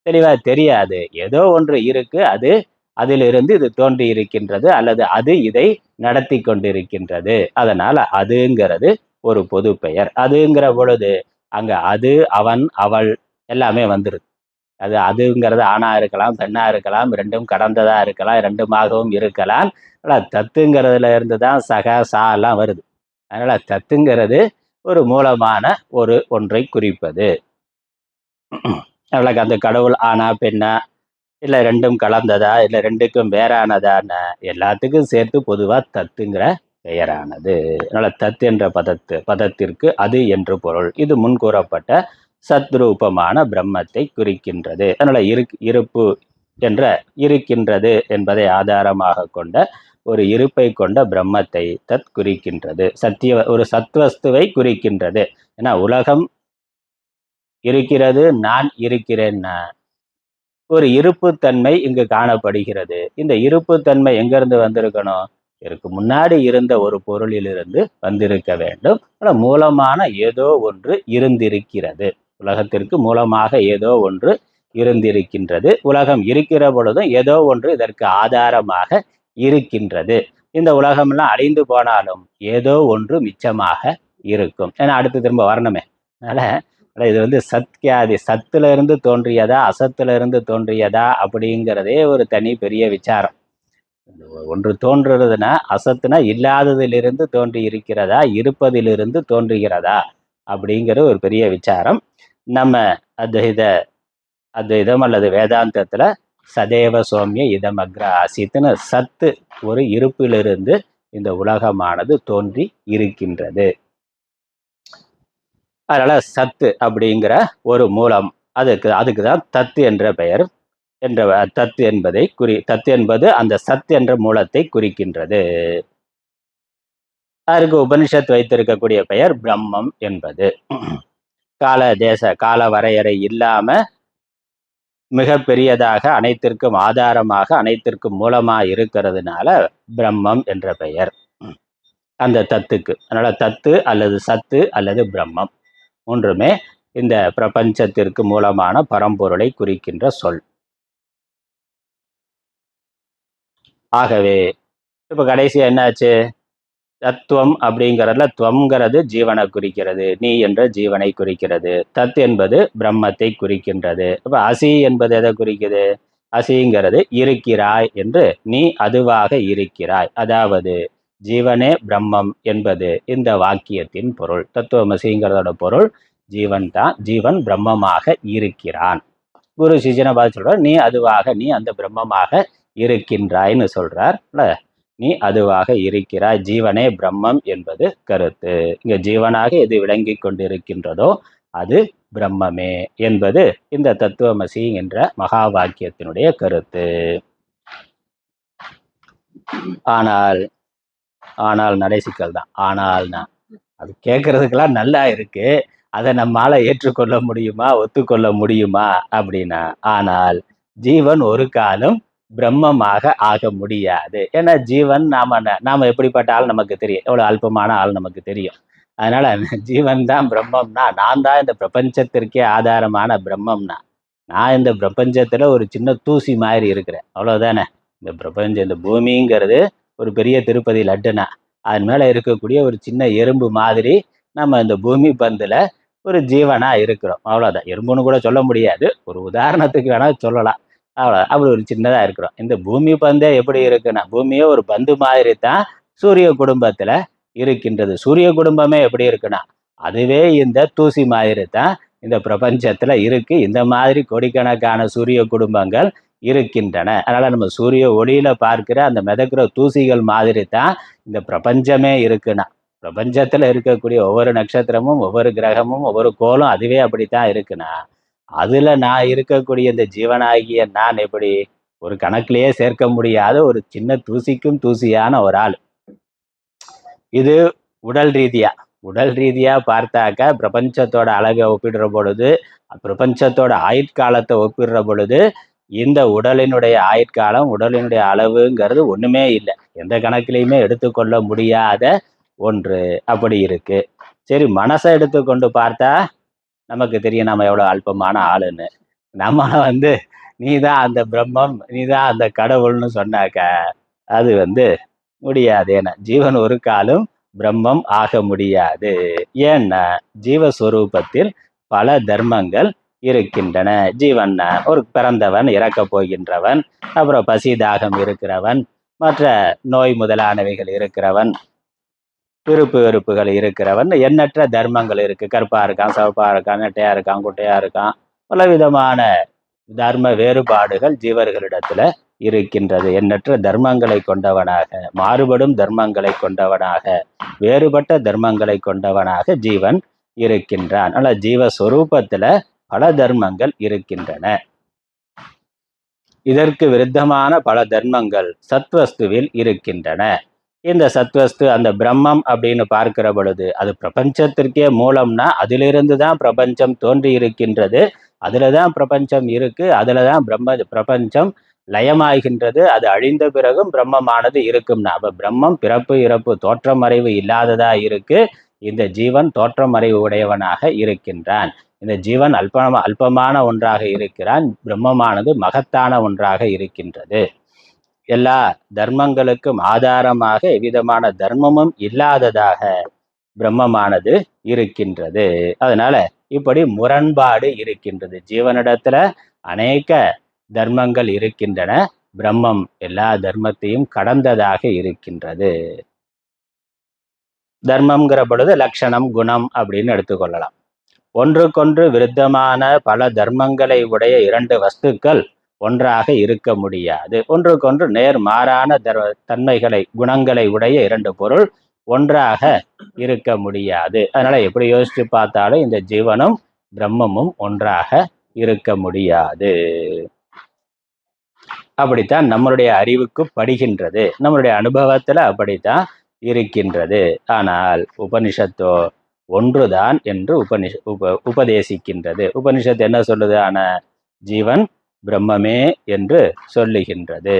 தெளிவா தெரியாது. ஏதோ ஒன்று இருக்கு, அது அதிலிருந்து இது தோன்றி இருக்கின்றது, அல்லது அது இதை நடத்தி கொண்டிருக்கின்றது. அதனால அதுங்கிறது ஒரு பொது பெயர். அதுங்கிற பொழுது அங்க அது, அவன், அவள் எல்லாமே வந்துருது. அதுங்கிறது ஆணா இருக்கலாம், பெண்ணா இருக்கலாம், ரெண்டும் கடந்ததா இருக்கலாம், ரெண்டுமாகவும் இருக்கலாம். தத்துங்கிறதுல இருந்து தான் சக சா எல்லாம் வருது. அதனால தத்துங்கிறது ஒரு மூலமான ஒன்றை குறிப்பது. அந்த கடவுள் ஆனா பெண்ணா, இல்லை ரெண்டும் கலந்ததா, இல்லை ரெண்டுக்கும் வேறானதான, எல்லாத்துக்கும் சேர்த்து பொதுவாக தத்துங்கிற பெயரானது. அதனால தத் என்ற பதத்திற்கு அது என்று பொருள். இது முன்கூறப்பட்ட சத்ரூபமான பிரம்மத்தை குறிக்கின்றது. அதனால இருப்பு என்ற இருக்கின்றது என்பதை ஆதாரமாக கொண்ட ஒரு இருப்பை கொண்ட பிரம்மத்தை தத் குறிக்கின்றது. ஒரு சத்வஸ்துவை குறிக்கின்றது. ஏன்னா உலகம் இருக்கிறது, நான் இருக்கிறேன்னா ஒரு இருப்புத்தன்மை இங்கு காணப்படுகிறது. இந்த இருப்புத்தன்மை எங்கிருந்து வந்திருக்கணும்? இதற்கு முன்னாடி இருந்த ஒரு பொருளிலிருந்து வந்திருக்க வேண்டும். மூலமான ஏதோ ஒன்று இருந்திருக்கிறது. உலகத்திற்கு மூலமாக ஏதோ ஒன்று இருந்திருக்கின்றது. உலகம் இருக்கிற பொழுதும் ஏதோ ஒன்று இதற்கு ஆதாரமாக இருக்கின்றது. இந்த உலகம்லாம் அழிந்து போனாலும் ஏதோ ஒன்று மிச்சமாக இருக்கும். ஏன்னா அடுத்து திரும்ப வரணுமே. அதனால இது சத்யாதி, சத்துல இருந்து தோன்றியதா அசத்துல இருந்து தோன்றியதா அப்படிங்கிறதே ஒரு தனி பெரிய விசாரம். ஒன்று தோன்றுறதுன்னா அசத்துனா இல்லாததிலிருந்து தோன்றி இருக்கிறதா, இருப்பதிலிருந்து தோன்றுகிறதா அப்படிங்கிற ஒரு பெரிய விசாரம். நம்ம அத்வைதம் அல்லது வேதாந்தத்துல சதேவ சோமிய இதமக்ர ஆசித்துன்னு சத்து ஒரு இருப்பிலிருந்து இந்த உலகமானது தோன்றி இருக்கின்றது. அதனால சத்து அப்படிங்கிற ஒரு மூலம், அதுக்கு தான் தத்து என்ற பெயர். தத்து என்பது அந்த சத் என்ற மூலத்தை குறிக்கின்றது. அதற்கு உபனிஷத் வைத்திருக்கக்கூடிய பெயர் பிரம்மம் என்பது. கால வரையறை இல்லாம மிக பெரியதாக, அனைத்திற்கும் ஆதாரமாக, அனைத்திற்கும் மூலமாக இருக்கிறதுனால பிரம்மம் என்ற பெயர் அந்த தத்துக்கு. அதனால தத்து அல்லது சத்து அல்லது பிரம்மம் மூன்றுமே இந்த பிரபஞ்சத்திற்கு மூலமான பரம்பொருளை குறிக்கின்ற சொல். ஆகவே இப்ப கடைசியா என்னாச்சு? தத்துவம் அப்படிங்கிறதுல துவம்ங்கிறது ஜீவனை குறிக்கிறது, நீ என்ற ஜீவனை குறிக்கிறது. தத் என்பது பிரம்மத்தை குறிக்கின்றது. இப்ப அசி என்பது எதை குறிக்குது? அசிங்கிறது இருக்கிறாய் என்று, நீ அதுவாக இருக்கிறாய். அதாவது ஜீவனே பிரம்மம் என்பது இந்த வாக்கியத்தின் பொருள். தத்துவமசிங்கிறதோட பொருள் ஜீவன் தான். ஜீவன் பிரம்மமாக இருக்கிறான். குரு சிஜனை பார்த்து சொல்றார், நீ அதுவாக, நீ அந்த பிரம்மமாக இருக்கின்றாய்ன்னு சொல்றார். நீ அதுவாக இருக்கிறாய். ஜீவனே பிரம்மம் என்பது கருத்து. இங்க ஜீவனாக எது விளங்கி கொண்டிருக்கின்றதோ அது பிரம்மமே என்பது இந்த தத்துவமசி என்ற மகா வாக்கியத்தினுடைய கருத்து. ஆனால் நடை சிக்கல் தான். ஆனால்னா அது கேட்கறதுக்கெல்லாம் நல்லா இருக்கு, அதை நம்மால ஏற்றுக்கொள்ள முடியுமா, ஒத்துக்கொள்ள முடியுமா அப்படின்னா, ஆனால் ஜீவன் ஒரு காலம் பிரம்மமாக ஆக முடியாது. ஏன்னா ஜீவன் நாம எப்படிப்பட்ட ஆள் நமக்கு தெரியும், எவ்வளவு அல்பமான ஆள் நமக்கு தெரியும். அதனால ஜீவன் தான் பிரம்மம்னா, நான் தான் இந்த பிரபஞ்சத்திற்கே ஆதாரமான பிரம்மம்னா, நான் இந்த பிரபஞ்சத்துல ஒரு சின்ன தூசி மாதிரி இருக்கிறேன், அவ்வளவுதானே. இந்த பிரபஞ்சம், இந்த பூமிங்கிறது ஒரு பெரிய திருப்பதி லட்டுனா, அது மேல இருக்கக்கூடிய ஒரு சின்ன எறும்பு மாதிரி நம்ம இந்த பூமி பந்துல ஒரு ஜீவனா இருக்கிறோம், அவ்வளவுதான். எறும்புன்னு கூட சொல்ல முடியாது, ஒரு உதாரணத்துக்கு வேணா சொல்லலாம். அப்படி ஒரு சின்னதா இருக்கிறோம். இந்த பூமி பந்தே எப்படி இருக்குன்னா, பூமியே ஒரு பந்து மாதிரி தான் சூரிய குடும்பத்துல இருக்கின்றது. சூரிய குடும்பமே எப்படி இருக்குன்னா, அதுவே இந்த தூசி மாதிரி தான் இந்த பிரபஞ்சத்துல இருக்கு. இந்த மாதிரி கோடிக்கணக்கான சூரிய குடும்பங்கள் இருக்கின்றன. அதனால நம்ம சூரிய ஒளியில பார்க்கிற அந்த மிதக்கிற தூசிகள் மாதிரி தான் இந்த பிரபஞ்சமே இருக்குன்னா, பிரபஞ்சத்துல இருக்கக்கூடிய ஒவ்வொரு நட்சத்திரமும், ஒவ்வொரு கிரகமும், ஒவ்வொரு கோளும் அதுவே அப்படித்தான் இருக்குன்னா, அதுல நான் இருக்கக்கூடிய இந்த ஜீவனாகிய நான் எப்படி ஒரு கணக்கிலேயே சேர்க்க முடியாத ஒரு சின்ன தூசிக்கும் தூசியான ஒரு ஆள். இது உடல் ரீதியா பார்த்தாக்க பிரபஞ்சத்தோட அழகை ஒப்பிடுற பொழுது, பிரபஞ்சத்தோட ஆயுட்காலத்தை ஒப்பிடுற பொழுது, இந்த உடலினுடைய ஆயுட்காலம், உடலினுடைய அளவுங்கிறது ஒண்ணுமே இல்லை, எந்த கணக்கிலையுமே எடுத்துக்கொள்ள முடியாத ஒன்று அப்படி இருக்கு. சரி, மனசை எடுத்துக்கொண்டு பார்த்தா நமக்கு தெரியும் நம்ம எவ்வளவு அல்பமான ஆளுன்னு. நம்ம நீதான் அந்த பிரம்மம், நீதான் அந்த கடவுள்னு சொன்னாக்க அது முடியாது. ஏன்னா ஜீவன் ஒரு காலம் பிரம்மம் ஆக முடியாது. ஏன்னா ஜீவஸ்வரூபத்தில் பல தர்மங்கள் இருக்கின்றன. ஜீவன் ஒரு பிறந்தவன், இறக்க போகின்றவன், அப்புறம் பசி தாகம் இருக்கிறவன், மற்ற நோய் முதலானவைகள் இருக்கிறவன், விருப்பு வெறுப்புகள் இருக்கிறவன், எண்ணற்ற தர்மங்கள் இருக்கு. கருப்பா இருக்கான், சிவப்பா இருக்கான், நெட்டையா இருக்கான், குட்டையா இருக்கான், பல விதமான தர்ம வேறுபாடுகள் ஜீவர்களிடத்துல இருக்கின்றது. எண்ணற்ற தர்மங்களை கொண்டவனாக, மாறுபடும் தர்மங்களை கொண்டவனாக, வேறுபட்ட தர்மங்களை கொண்டவனாக ஜீவன் இருக்கின்றான். ஆனால் ஜீவஸ்வரூபத்துல பல தர்மங்கள் இருக்கின்றன. இதற்கு விருத்தமான பல தர்மங்கள் சத்வஸ்துவில் இருக்கின்றன. இந்த சத்வஸ்து அந்த பிரம்மம் அப்படின்னு பார்க்கிற பொழுது அது பிரபஞ்சத்திற்கே மூலம்னா அதிலிருந்து தான் பிரபஞ்சம் தோன்றி இருக்கின்றது. அதுலதான் பிரபஞ்சம் இருக்கு. அதுலதான் பிரபஞ்சம் லயமாகின்றது. அது அழிந்த பிறகும் பிரம்மமானது இருக்கும்னா அப்ப பிரம்மம் பிறப்பு இறப்பு தோற்றம் மறைவு இல்லாததா இருக்கு. இந்த ஜீவன் தோற்றம் மறைவு உடையவனாக இருக்கின்றான். இந்த ஜீவன் அல்பமான ஒன்றாக இருக்கிறான். பிரம்மமானது மகத்தான ஒன்றாக இருக்கின்றது. எல்லா தர்மங்களுக்கும் ஆதாரமாக எவ்விதமான தர்மமும் இல்லாததாக பிரம்மமானது இருக்கின்றது. அதனால இப்படி முரண்பாடு இருக்கின்றது. ஜீவனிடத்துல அநேக தர்மங்கள் இருக்கின்றன. பிரம்மம் எல்லா தர்மத்தையும் கடந்ததாக இருக்கின்றது. தர்மம்ங்கிற பொழுது லட்சணம் குணம் அப்படின்னு எடுத்துக்கொள்ளலாம். ஒன்றுக்கொன்று விருத்தமான பல தர்மங்களை உடைய இரண்டு வஸ்துக்கள் ஒன்றாக இருக்க முடியாது. ஒன்றுக்கொன்று நேர்மாறான தன்மைகளை குணங்களை உடைய இரண்டு பொருள் ஒன்றாக இருக்க முடியாது. அதனால எப்படி யோசிச்சு பார்த்தாலும் இந்த ஜீவனும் பிரம்மமும் ஒன்றாக இருக்க முடியாது. அப்படித்தான் நம்மளுடைய அறிவுக்கு படுகின்றது. நம்மளுடைய அனுபவத்துல அப்படித்தான் இருக்கின்றது. ஆனால் உபனிஷத்தோ ஒன்றுதான் என்று உபதேசிக்கின்றது. உபனிஷத்து என்ன சொல்லுது? ஆனா ஜீவன் பிரம்மமே என்று சொல்லுகின்றது.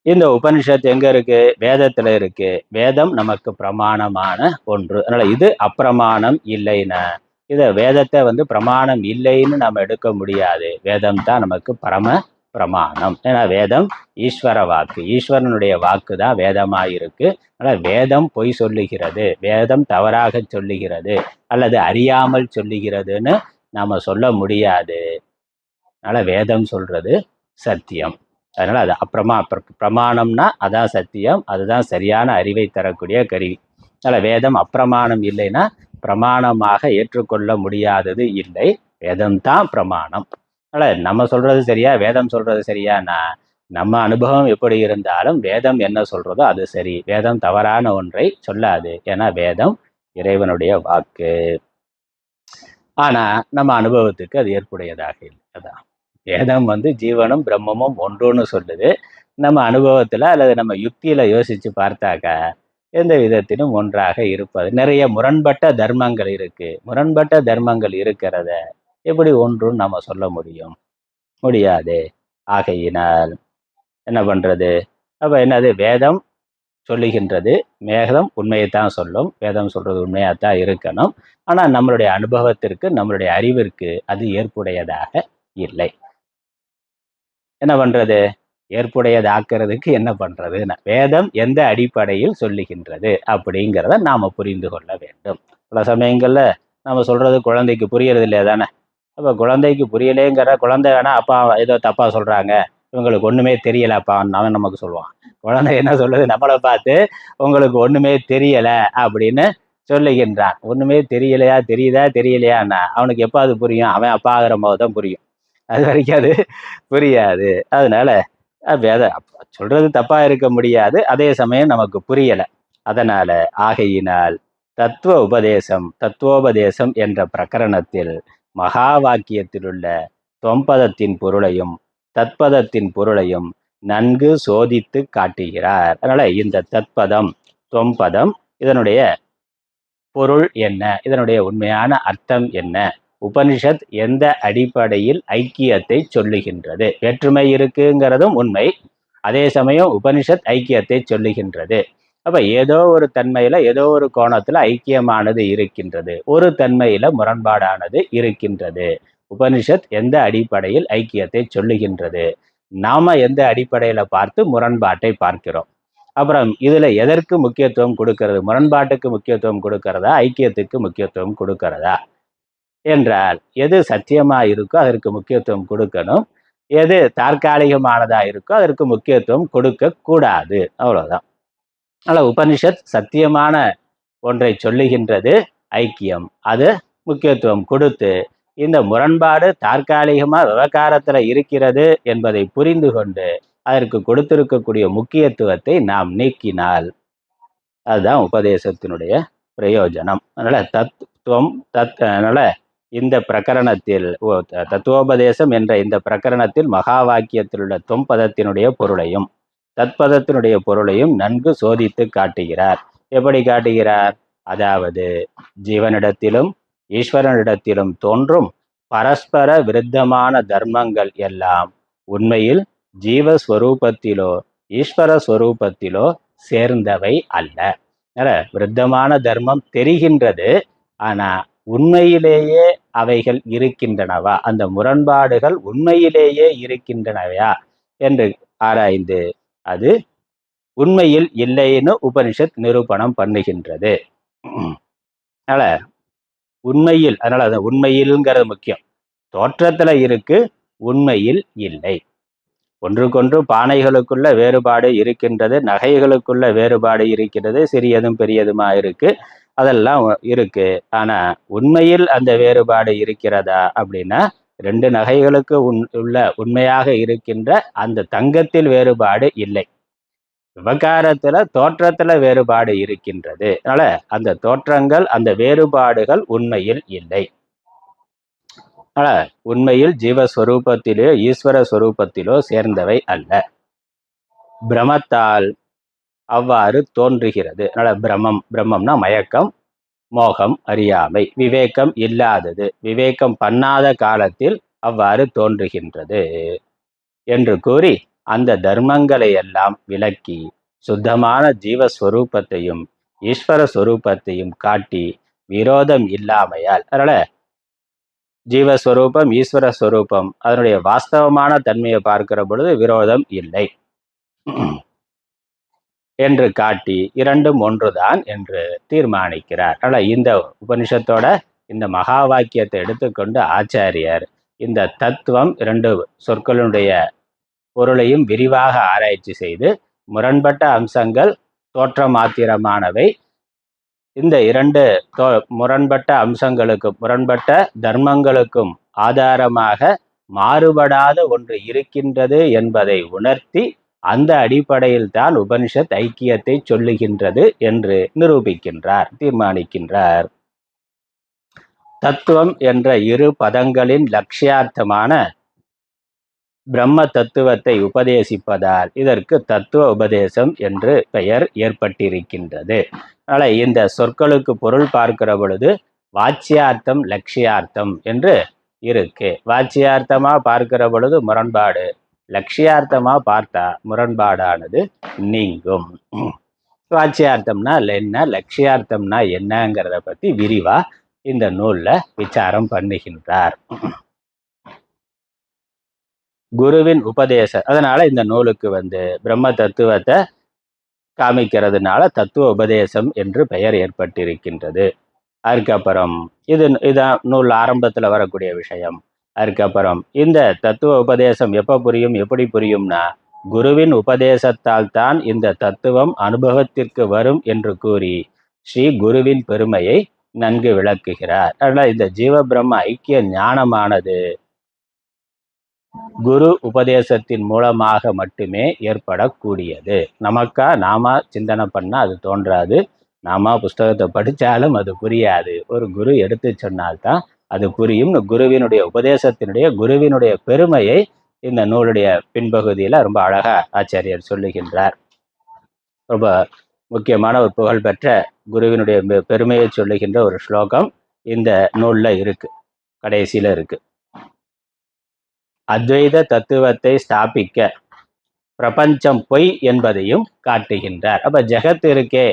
இந்த உபனிஷத்து எங்க இருக்கு? வேதத்துல இருக்கு. வேதம் நமக்கு பிரமாணமான ஒன்று. அதனால இது அப்பிரமாணம் இல்லைன்னா இத வேதத்தை பிரமாணம் இல்லைன்னு நம்ம எடுக்க முடியாது. வேதம் தான் நமக்கு பரம பிரமாணம். ஏன்னா வேதம் ஈஸ்வர வாக்கு, ஈஸ்வரனுடைய வாக்கு தான் வேதமாயிருக்கு. அதனால வேதம் பொய் சொல்லுகிறது, வேதம் தவறாக சொல்லுகிறது அல்லது அறியாமல் சொல்லுகிறதுன்னு நாம சொல்ல முடியாது. அதனால வேதம் சொல்றது சத்தியம். அதனால அது பிரமாணம்னா அதான் சத்தியம், அதுதான் சரியான அறிவை தரக்கூடிய கருவி. அதனால வேதம் அப்பிரமாணம் இல்லைன்னா பிரமாணமாக ஏற்றுக்கொள்ள முடியாதது இல்லை. வேதம் தான் பிரமாணம். அதனால நம்ம சொல்றது சரியா, வேதம் சொல்றது சரியானா நம்ம அனுபவம் எப்படி இருந்தாலும் வேதம் என்ன சொல்றதோ அது சரி. வேதம் தவறான ஒன்றை சொல்லாது. ஏன்னா வேதம் இறைவனுடைய வாக்கு. ஆனா நம்ம அனுபவத்துக்கு அது ஏற்புடையதாக இல்லை. அதான் வேதம் ஜீவனும் பிரம்மமும் ஒன்றுன்னு சொல்லுது. நம்ம அனுபவத்துல அல்லது நம்ம யுக்தியில யோசிச்சு பார்த்தாக்கா எந்த விதத்திலும் ஒன்றாக இருப்பது. நிறைய முரண்பட்ட தர்மங்கள் இருக்கு. முரண்பட்ட தர்மங்கள் இருக்கிறத எப்படி ஒன்றுன்னு நம்ம சொல்ல முடியாது. ஆகையினால் என்ன பண்றது? அப்ப என்னது? வேதம் சொல்லுகின்றது, வேதம் உண்மையைத்தான் சொல்லும். வேதம் சொல்றது உண்மையாத்தான் இருக்கணும். ஆனா நம்மளுடைய அனுபவத்திற்கு நம்மளுடைய அறிவிற்கு அது ஏற்புடையதாக இல்லை. என்ன பண்றது? ஏற்புடையதாக்குறதுக்கு என்ன பண்றதுன்னா வேதம் எந்த அடிப்படையில் சொல்லுகின்றது அப்படிங்கிறத நாம புரிந்து கொள்ள வேண்டும். பல சமயங்கள்ல நம்ம சொல்றது குழந்தைக்கு புரியறது இல்லையா தானே? அப்ப குழந்தைக்கு புரியலேங்கிற குழந்தை வேணா அப்பா ஏதோ தப்பா சொல்றாங்க, இவங்களுக்கு ஒண்ணுமே தெரியல அப்பா அவன் நமக்கு சொல்லுவான். குழந்தை என்ன சொல்லுது? நம்மளை பார்த்து உங்களுக்கு ஒண்ணுமே தெரியல அப்படின்னு சொல்லுகின்றான். ஒண்ணுமே தெரியலையா, தெரியுதா தெரியலையான்னா அவனுக்கு எப்ப அது புரியும்? அவன் அப்பா ஆகிற போது தான் புரியும். அது வரைக்கும் அது புரியாது. அதனால வேத சொல்றது தப்பா இருக்க முடியாது, அதே சமயம் நமக்கு புரியல. அதனால ஆகையினால் தத்துவோபதேசம் என்ற பிரகரணத்தில் மகா வாக்கியத்தில் உள்ள தொம்பதத்தின் பொருளையும் தத்பதத்தின் பொருளையும் நன்கு சோதித்து காட்டுகிறார். அதனால இந்த தத்பதம் தொம்பதம் இதனுடைய பொருள் என்ன, இதனுடைய உண்மையான அர்த்தம் என்ன, உபனிஷத் எந்த அடிப்படையில் ஐக்கியத்தை சொல்லுகின்றது. வேற்றுமை இருக்குங்கிறதும் உண்மை, அதே சமயம் உபனிஷத் ஐக்கியத்தை சொல்லுகின்றது. அப்ப ஏதோ ஒரு தன்மையில ஏதோ ஒரு கோணத்துல ஐக்கியமானது இருக்கின்றது, ஒரு தன்மையில முரண்பாடானது இருக்கின்றது. உபனிஷத் எந்த அடிப்படையில் ஐக்கியத்தை சொல்லுகின்றது, நாம எந்த அடிப்படையில பார்த்து முரண்பாட்டை பார்க்கிறோம். அப்புறம் இதுல எதற்கு முக்கியத்துவம் கொடுக்கிறது? முரண்பாட்டுக்கு முக்கியத்துவம் கொடுக்கிறதா, ஐக்கியத்துக்கு முக்கியத்துவம் கொடுக்கிறதா என்றால் எது சத்தியமா இருக்கோ அதற்கு முக்கியத்துவம் கொடுக்கணும், எது தற்காலிகமானதா இருக்கோ அதற்கு முக்கியத்துவம் கொடுக்க கூடாது. அவ்வளவுதான். ஆனால் உபனிஷத் சத்தியமான ஒன்றை சொல்லுகின்றது, ஐக்கியம், அது முக்கியத்துவம் கொடுத்து இந்த முரண்பாடு தற்காலிகமா விவகாரத்துல இருக்கிறது என்பதை புரிந்து கொண்டு அதற்கு கொடுத்திருக்கக்கூடிய முக்கியத்துவத்தை நாம் நீக்கினால் அதுதான் உபதேசத்தினுடைய பிரயோஜனம். அதனால தத்துவம் அதனால இந்த பிரகரணத்தில் தத்துவோபதேசம் என்ற இந்த பிரகரணத்தில் மகா வாக்கியத்தில் உள்ள தொம் பதத்தினுடைய பொருளையும் தத்பதத்தினுடைய பொருளையும் நன்கு சோதித்து காட்டுகிறார். எப்படி காட்டுகிறார்? அதாவது ஜீவனிடத்திலும் ஈஸ்வரனிடத்திலும் தோன்றும் பரஸ்பர விருத்தமான தர்மங்கள் எல்லாம் உண்மையில் ஜீவஸ்வரூபத்திலோ ஈஸ்வர ஸ்வரூபத்திலோ சேர்ந்தவை அல்ல. விருத்தமான தர்மம் தெரிகின்றது, ஆனா உண்மையிலேயே அவைகள் இருக்கின்றனவா, அந்த முரண்பாடுகள் உண்மையிலேயே இருக்கின்றனவா என்று ஆராய்ந்து அது உண்மையில் இல்லைன்னு உபனிஷத் நிரூபணம் பண்ணுகின்றது. அதனால உண்மையில், அதனால அது உண்மையில்ங்கிறது முக்கியம். தோற்றத்துல இருக்கு, உண்மையில் இல்லை. ஒன்றுக்கொன்று பானைகளுக்குள்ள வேறுபாடு இருக்கின்றது, நகைகளுக்குள்ள வேறுபாடு இருக்கிறது, சிறியதும் பெரியதுமா இருக்கு, அதெல்லாம் இருக்கு. ஆனா உண்மையில் அந்த வேறுபாடு இருக்கிறதா அப்படின்னா, ரெண்டு நகைகளுக்கு உள்ள உண்மையாக இருக்கின்ற அந்த தங்கத்தில் வேறுபாடு இல்லை. விவகாரத்துல தோற்றத்துல வேறுபாடு இருக்கின்றது. அதனால அந்த தோற்றங்கள் அந்த வேறுபாடுகள் உண்மையில் இல்லை. உண்மையில் ஜீவஸ்வரூபத்திலோ ஈஸ்வர ஸ்வரூபத்திலோ சேர்ந்தவை அல்ல. பிரமத்தால் அவ்வாறு தோன்றுகிறது. அதனால பிரம்மம்னா மயக்கம், மோகம், அறியாமை, விவேகம் இல்லாதது, விவேகம் பண்ணாத காலத்தில் அவ்வாறு தோன்றுகின்றது என்று கூறி அந்த தர்மங்களை எல்லாம் விளக்கி சுத்தமான ஜீவஸ்வரூபத்தையும் ஈஸ்வர ஸ்வரூபத்தையும் காட்டி விரோதம் இல்லாமையால், அதனால ஜீவஸ்வரூபம் ஈஸ்வர ஸ்வரூபம் அதனுடைய வாஸ்தவமான தன்மையை பார்க்கிற பொழுது விரோதம் இல்லை என்று காட்டி இரண்டும் ஒன்றுதான் என்று தீர்மானிக்கிறார். அதனால் இந்த உபனிஷத்தோட இந்த மகா வாக்கியத்தை எடுத்துக்கொண்டு ஆச்சாரியர் இந்த தத்துவம் இரண்டு சொற்களுடைய பொருளையும் விரிவாக ஆராய்ச்சி செய்து முரண்பட்ட அம்சங்கள் தோற்ற மாத்திரமானவை, இந்த இரண்டு முரண்பட்ட அம்சங்களுக்கும் முரண்பட்ட தர்மங்களுக்கும் ஆதாரமாக மாறுபடாத ஒன்று இருக்கின்றது என்பதை உணர்த்தி அந்த அடிப்படையில் தான் உபனிஷத் ஐக்கியத்தை சொல்லுகின்றது என்று நிரூபிக்கின்றார், தீர்மானிக்கின்றார். தத்துவம் என்ற இரு பதங்களின் லட்சியார்த்தமான பிரம்ம தத்துவத்தை உபதேசிப்பதால் இதற்கு தத்துவ உபதேசம் என்று பெயர் ஏற்பட்டிருக்கின்றது. அதனால இந்த சொற்களுக்கு பொருள் பார்க்கிற பொழுது வாச்சியார்த்தம் லட்சியார்த்தம் என்று இருக்கு. வாச்சியார்த்தமா பார்க்கிற பொழுது முரண்பாடு, லட்சியார்த்தமா பார்த்தா முரண்பாடானது நீங்கும். வாச்சியார்த்தம்னா என்ன, லட்சியார்த்தம்னா என்னங்கிறத பத்தி விரிவா இந்த நூல்ல விசாரம் பண்ணுகின்றார். குருவின் அதனால இந்த நூலுக்கு பிரம்ம தத்துவத்தை காமிக்கிறதுனால தத்துவ உபதேசம் என்று பெயர் ஏற்பட்டிருக்கின்றது. அதுக்கப்புறம் இதான் நூல் ஆரம்பத்தில் வரக்கூடிய விஷயம். அதுக்கப்புறம் இந்த தத்துவ உபதேசம் எப்போ புரியும், எப்படி புரியும்னா குருவின் உபதேசத்தால் தான் இந்த தத்துவம் அனுபவத்திற்கு வரும் என்று கூறி ஸ்ரீ குருவின் பெருமையை நன்கு விளக்குகிறார். அதனால் இந்த ஜீவ பிரம்ம ஐக்கிய ஞானமானது குரு உபதேசத்தின் மூலமாக மட்டுமே ஏற்படக்கூடியது. நாம சிந்தனை பண்ணா அது தோன்றாது, நாம புஸ்தகத்தை படித்தாலும் அது புரியாது. ஒரு குரு எடுத்து சொன்னால்தான் அது புரியும். குருவினுடைய உபதேசத்தினுடைய குருவினுடைய பெருமையை இந்த நூலுடைய பின்பகுதியில் ரொம்ப அழகா ஆச்சாரியர் சொல்லுகின்றார். ரொம்ப முக்கியமான ஒரு புகழ்பெற்ற குருவினுடைய பெருமையை சொல்லுகின்ற ஒரு ஸ்லோகம் இந்த நூல்ல இருக்கு, கடைசியில இருக்கு. அத்வைத தத்துவத்தை ஸ்தாபிக்க பிரபஞ்சம் பொய் என்பதையும் காட்டுகின்றார். அப்ப ஜெகத் இருக்கே,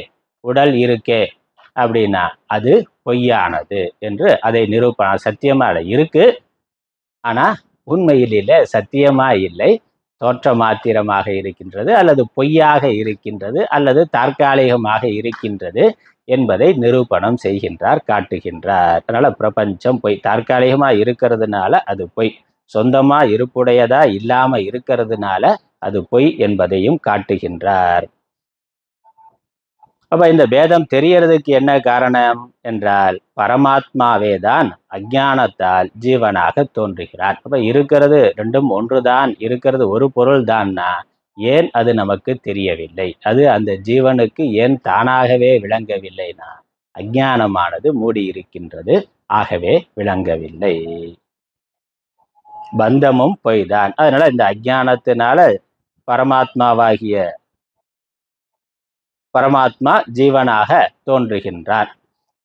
உடல் இருக்கே அப்படின்னா அது பொய்யானது என்று அதை நிரூபணம். சத்தியமா இருக்கு, ஆனா உண்மையில் இல்லை, சத்தியமா இல்லை, தோற்ற மாத்திரமாக இருக்கின்றது, அல்லது பொய்யாக இருக்கின்றது, அல்லது தற்காலிகமாக இருக்கின்றது என்பதை நிரூபணம் செய்கின்றார், காட்டுகின்றார். அதனால பிரபஞ்சம் பொய், தற்காலிகமா இருக்கிறதுனால அது பொய், சொந்தமா இருப்புடையதா இல்லாம இருக்கிறதுனால அது பொய் என்பதையும் காட்டுகின்றார். அப்ப இந்த பேதம் தெரியறதுக்கு என்ன காரணம் என்றால் பரமாத்மாவே தான் அஞ்ஞானத்தால் ஜீவனாக தோன்றுகிறார். அப்ப இருக்கிறது ரெண்டும் ஒன்றுதான், இருக்கிறது ஒரு பொருள் தான்னா ஏன் அது நமக்கு தெரியவில்லை? அது அந்த ஜீவனுக்கு ஏன் தானாகவே விளங்கவில்லைனா அஞ்ஞானமானது மூடி இருக்கின்றது, ஆகவே விளங்கவில்லை. பந்தமும் பொய் தான். அதனால இந்த அஞ்ஞானத்தினால பரமாத்மா ஜீவனாக தோன்றுகின்றார்.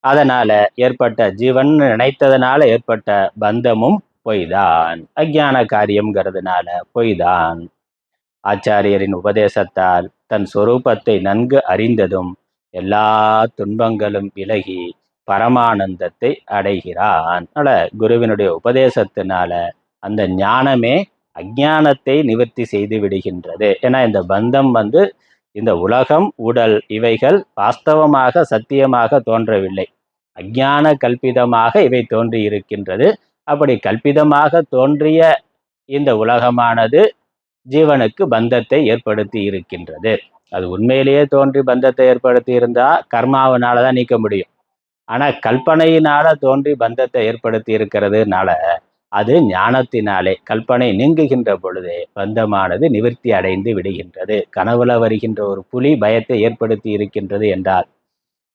அதனால ஏற்பட்ட ஜீவன் நினைத்ததனால ஏற்பட்ட பந்தமும் பொய்தான், அஞ்ஞான காரியம்ங்கிறதுனால பொய்தான். ஆச்சாரியரின் உபதேசத்தால் தன் சொரூபத்தை நன்கு அறிந்ததும் எல்லா துன்பங்களும் விலகி பரமானந்தத்தை அடைகிறான். அதனால குருவினுடைய உபதேசத்தினால அந்த ஞானமே அஞ்ஞானத்தை நிவர்த்தி செய்து விடுகின்றது. ஏன்னா இந்த பந்தம் இந்த உலகம், உடல் இவைகள் வாஸ்தவமாக சத்தியமாக தோன்றவில்லை, அஞ்ஞான கல்பிதமாக இவை தோன்றி இருக்கின்றது. அப்படி கல்பிதமாக தோன்றிய இந்த உலகமானது ஜீவனுக்கு பந்தத்தை ஏற்படுத்தி இருக்கின்றது. அது உண்மையிலேயே தோன்றி பந்தத்தை ஏற்படுத்தி இருந்தா கர்மாவனால தான் நீக்க முடியும். ஆனா கல்பனையினால தோன்றி பந்தத்தை ஏற்படுத்தி இருக்கிறதுனால அது ஞானத்தினாலே கல்பனை நீங்குகின்ற பொழுதே பந்தமானது நிவர்த்தி அடைந்து விடுகின்றது. கனவுல வருகின்ற ஒரு புலி பயத்தை ஏற்படுத்தி இருக்கின்றது என்றால்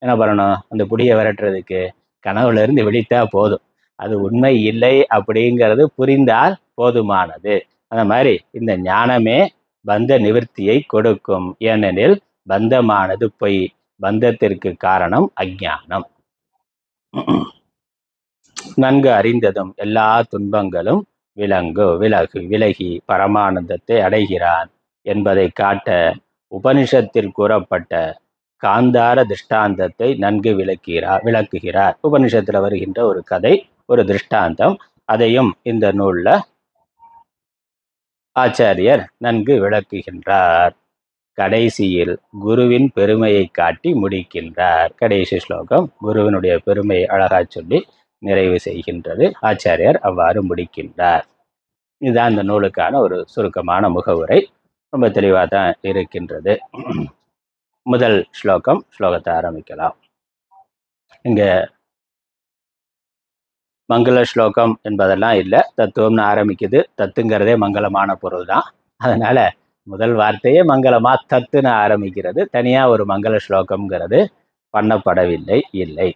என்ன பண்ணணும்? அந்த புலியை விரட்டுறதுக்கு கனவுல இருந்து விழித்தா போதும், அது உண்மை இல்லை அப்படிங்கிறது புரிந்தால் போதுமானது. அந்த மாதிரி இந்த ஞானமே பந்த நிவர்த்தியை கொடுக்கும். ஏனெனில் பந்தமானது பொய், பந்தத்திற்கு காரணம் அஞ்ஞானம். நன்கு அறிந்ததும் எல்லா துன்பங்களும் விலகி பரமானந்தத்தை அடைகிறான் என்பதை காட்ட உபனிஷத்தில் கூறப்பட்ட காந்தார திருஷ்டாந்தத்தை நன்கு விளக்குகிறார். உபனிஷத்துல வருகின்ற ஒரு கதை, ஒரு திருஷ்டாந்தம், அதையும் இந்த நூல்ல ஆச்சாரியர் நன்கு விளக்குகின்றார். கடைசியில் குருவின் பெருமையை காட்டி முடிக்கின்றார். கடைசி ஸ்லோகம் குருவினுடைய பெருமையை அழகா சொல்லி நிறைவு செய்கின்றது. ஆச்சாரியர் அவ்வாறு முடிக்கின்றார். இதுதான் இந்த நூலுக்கான ஒரு சுருக்கமான முகவுரை. ரொம்ப தெளிவாக தான் இருக்கின்றது. முதல் ஸ்லோகத்தை ஆரம்பிக்கலாம். இங்க மங்கள ஸ்லோகம் என்பதெல்லாம் இல்லை, தத்துவம்னு ஆரம்பிக்குது. தத்துங்கிறதே மங்களமான பொருள் தான். அதனால முதல் வார்த்தையே மங்களமா தத்துன்னு ஆரம்பிக்கிறது. தனியா ஒரு மங்கள ஸ்லோகம்ங்கிறது பண்ணப்படவில்லை, இல்லை.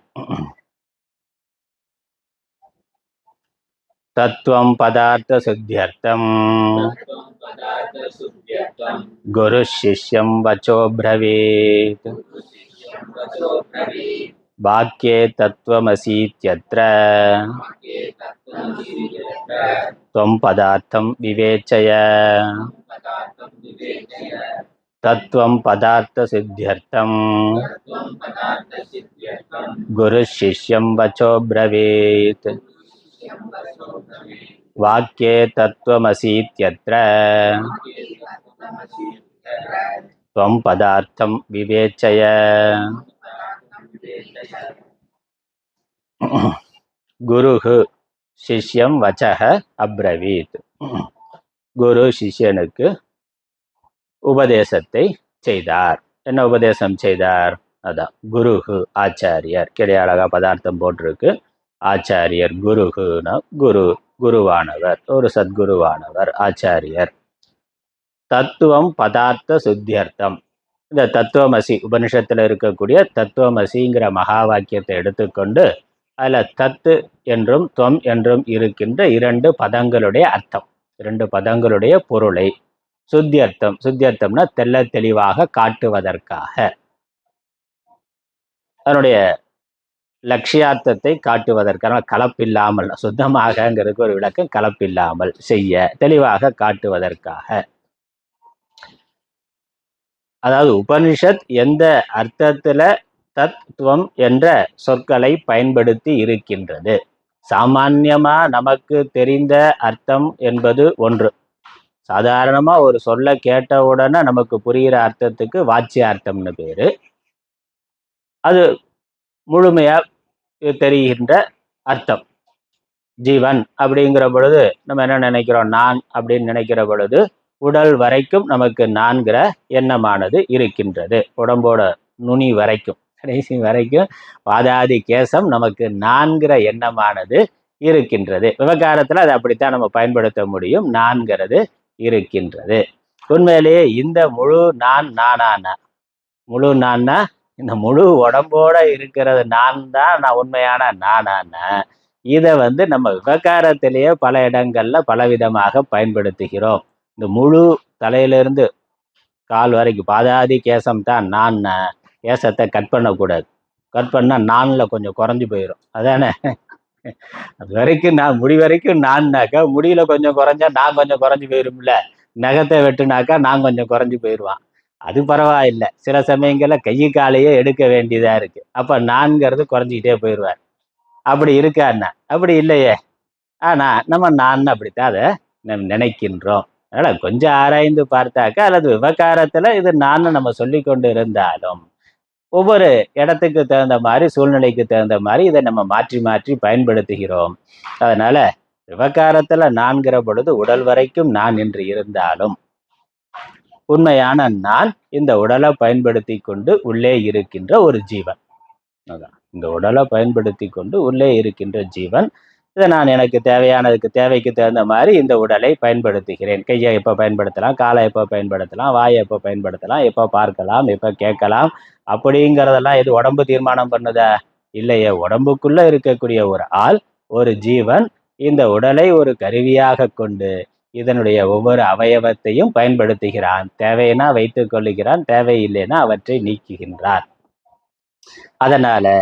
தத்துவம் பதார்த்த சுத்தியர்த்தம் குரு சிஷ்யம் வச்சோ பிரவீத் வாக்யே தத்துவமசீத்யத்ர த்வம் பதார்த்தம் விவேச்சய. தத்துவம் பதார்த்த சித்தியர்த்தம் குரு சிஷ்யம் வச்சோ பிரவீத் வாக்யே தத்துவமசீத்யத்ர த்வம் பதார்த்தம் விவேச்சய. குருஹு சிஷ்யம் வச்சஹ அப்ரவீத். குரு சிஷ்யனுக்கு உபதேசத்தை செய்தார். என்ன உபதேசம் செய்தார்? அதான் குருஹு ஆச்சாரியர். கீழே அழகா பதார்த்தம் போட்டிருக்கு. ஆச்சாரியர் குருஹுனா குருவானவர், ஒரு சத்குருவானவர் ஆச்சாரியர். தத்துவம் பதார்த்த சுத்தியர்த்தம். இந்த தத்துவமசி உபனிஷத்துல இருக்கக்கூடிய தத்துவமசிங்கிற மகா வாக்கியத்தை எடுத்துக்கொண்டு அதில் தத்து என்றும் துவம் என்றும் இருக்கின்ற இரண்டு பதங்களுடைய அர்த்தம், இரண்டு பதங்களுடைய பொருளை சுத்தியர்த்தம்னா தெல்ல தெளிவாக காட்டுவதற்காக, அதனுடைய லட்சியார்த்தத்தை காட்டுவதற்கான, கலப்பில்லாமல், சுத்தமாகங்கிறதுக்கு ஒரு விளக்கம், கலப்பில்லாமல் செய்ய தெளிவாக காட்டுவதற்காக. அதாவது உபனிஷத் எந்த அர்த்தத்துல தத்துவம் என்ற சொற்களை பயன்படுத்தி இருக்கின்றது. சாமான்யமா நமக்கு தெரிந்த அர்த்தம் என்பது ஒன்று. சாதாரணமா ஒரு சொல்ல கேட்டவுடனே நமக்கு புரிகிற அர்த்தத்துக்கு வாச்சியார்த்தம்னு பேரு. அது முழுமையா தெரிகின்ற அர்த்தம். ஜீவன் அப்படிங்கிற பொழுது நம்ம என்ன நினைக்கிறோம்? நான் அப்படின்னு நினைக்கிற பொழுது உடல் வரைக்கும் நமக்கு நான்கிற எண்ணமானது இருக்கின்றது. உடம்போட நுனி வரைக்கும், கடைசி வரைக்கும் பாதாதி கேசம் நமக்கு நான்கிற எண்ணமானது இருக்கின்றது. விவகாரத்துல அதை அப்படித்தான் நம்ம பயன்படுத்த முடியும். நான்கிறது இருக்கின்றது. உண்மையிலேயே இந்த முழு நானானா, முழு நான்னா இந்த முழு உடம்போட இருக்கிறது நான் தான் நான் உண்மையான நானானா, இதை நம்ம விவகாரத்திலேயே பல இடங்கள்ல பலவிதமாக பயன்படுத்துகிறோம். இந்த முழு தலையிலிருந்து கால் வரைக்கும் பாதாதி கேசம் தான் நான். கேசத்தை கட் பண்ணக்கூடாது. கட் பண்ணா நான்ல கொஞ்சம் குறைஞ்சு போயிடும். அதானே? அது வரைக்கும் நான் முடி வரைக்கும் நான்னாக்கா, முடியில கொஞ்சம் குறைஞ்சா நான் கொஞ்சம் குறைஞ்சு போயிரும்ல. நகத்தை வெட்டுனாக்கா நான் கொஞ்சம் குறைஞ்சு போயிடுவான். அது பரவாயில்லை. சில சமயங்கள்ல கை காலையே எடுக்க வேண்டியதா இருக்கு. அப்ப நான்கிறது குறைஞ்சிக்கிட்டே போயிடுவார். அப்படி இருக்கான்னா? அப்படி இல்லையே. ஆனா நம்ம நான் அப்படித்தான் அதை நினைக்கின்றோம். அதனால கொஞ்சம் ஆராய்ந்து பார்த்தாக்கா, அல்லது விவகாரத்துல இது நான் நம்ம சொல்லி கொண்டு இருந்தாலும் ஒவ்வொரு இடத்துக்கு தகுந்த மாதிரி, சூழ்நிலைக்கு தகுந்த மாதிரி இதை நம்ம மாற்றி மாற்றி பயன்படுத்துகிறோம். அதனால விவகாரத்துல நான்கிற பொழுது உடல் வரைக்கும் நான் என்று இருந்தாலும், உண்மையான நான் இந்த உடலை பயன்படுத்தி கொண்டு உள்ளே இருக்கின்ற ஒரு ஜீவன். அதான் இந்த உடலை பயன்படுத்தி கொண்டு உள்ளே இருக்கின்ற ஜீவன். இதை நான் எனக்கு தேவையானதுக்கு, தேவைக்கு தகுந்த மாதிரி இந்த உடலை பயன்படுத்துகிறேன். கையை எப்போ பயன்படுத்தலாம், காலை எப்போ பயன்படுத்தலாம், வாயை எப்போ பயன்படுத்தலாம், எப்போ பார்க்கலாம், எப்போ கேட்கலாம், அப்படிங்கிறதெல்லாம் எது உடம்பு தீர்மானம் பண்ணுதா? இல்லையே. உடம்புக்குள்ள இருக்கக்கூடிய ஒரு ஆள், ஒரு ஜீவன் இந்த உடலை ஒரு கருவியாக கொண்டு இதனுடைய ஒவ்வொரு அவயவத்தையும் பயன்படுத்துகிறான். தேவைன்னா வைத்துக் கொள்ளுகிறான், தேவையில்லைன்னா அவற்றை நீக்குகின்றான். அதனால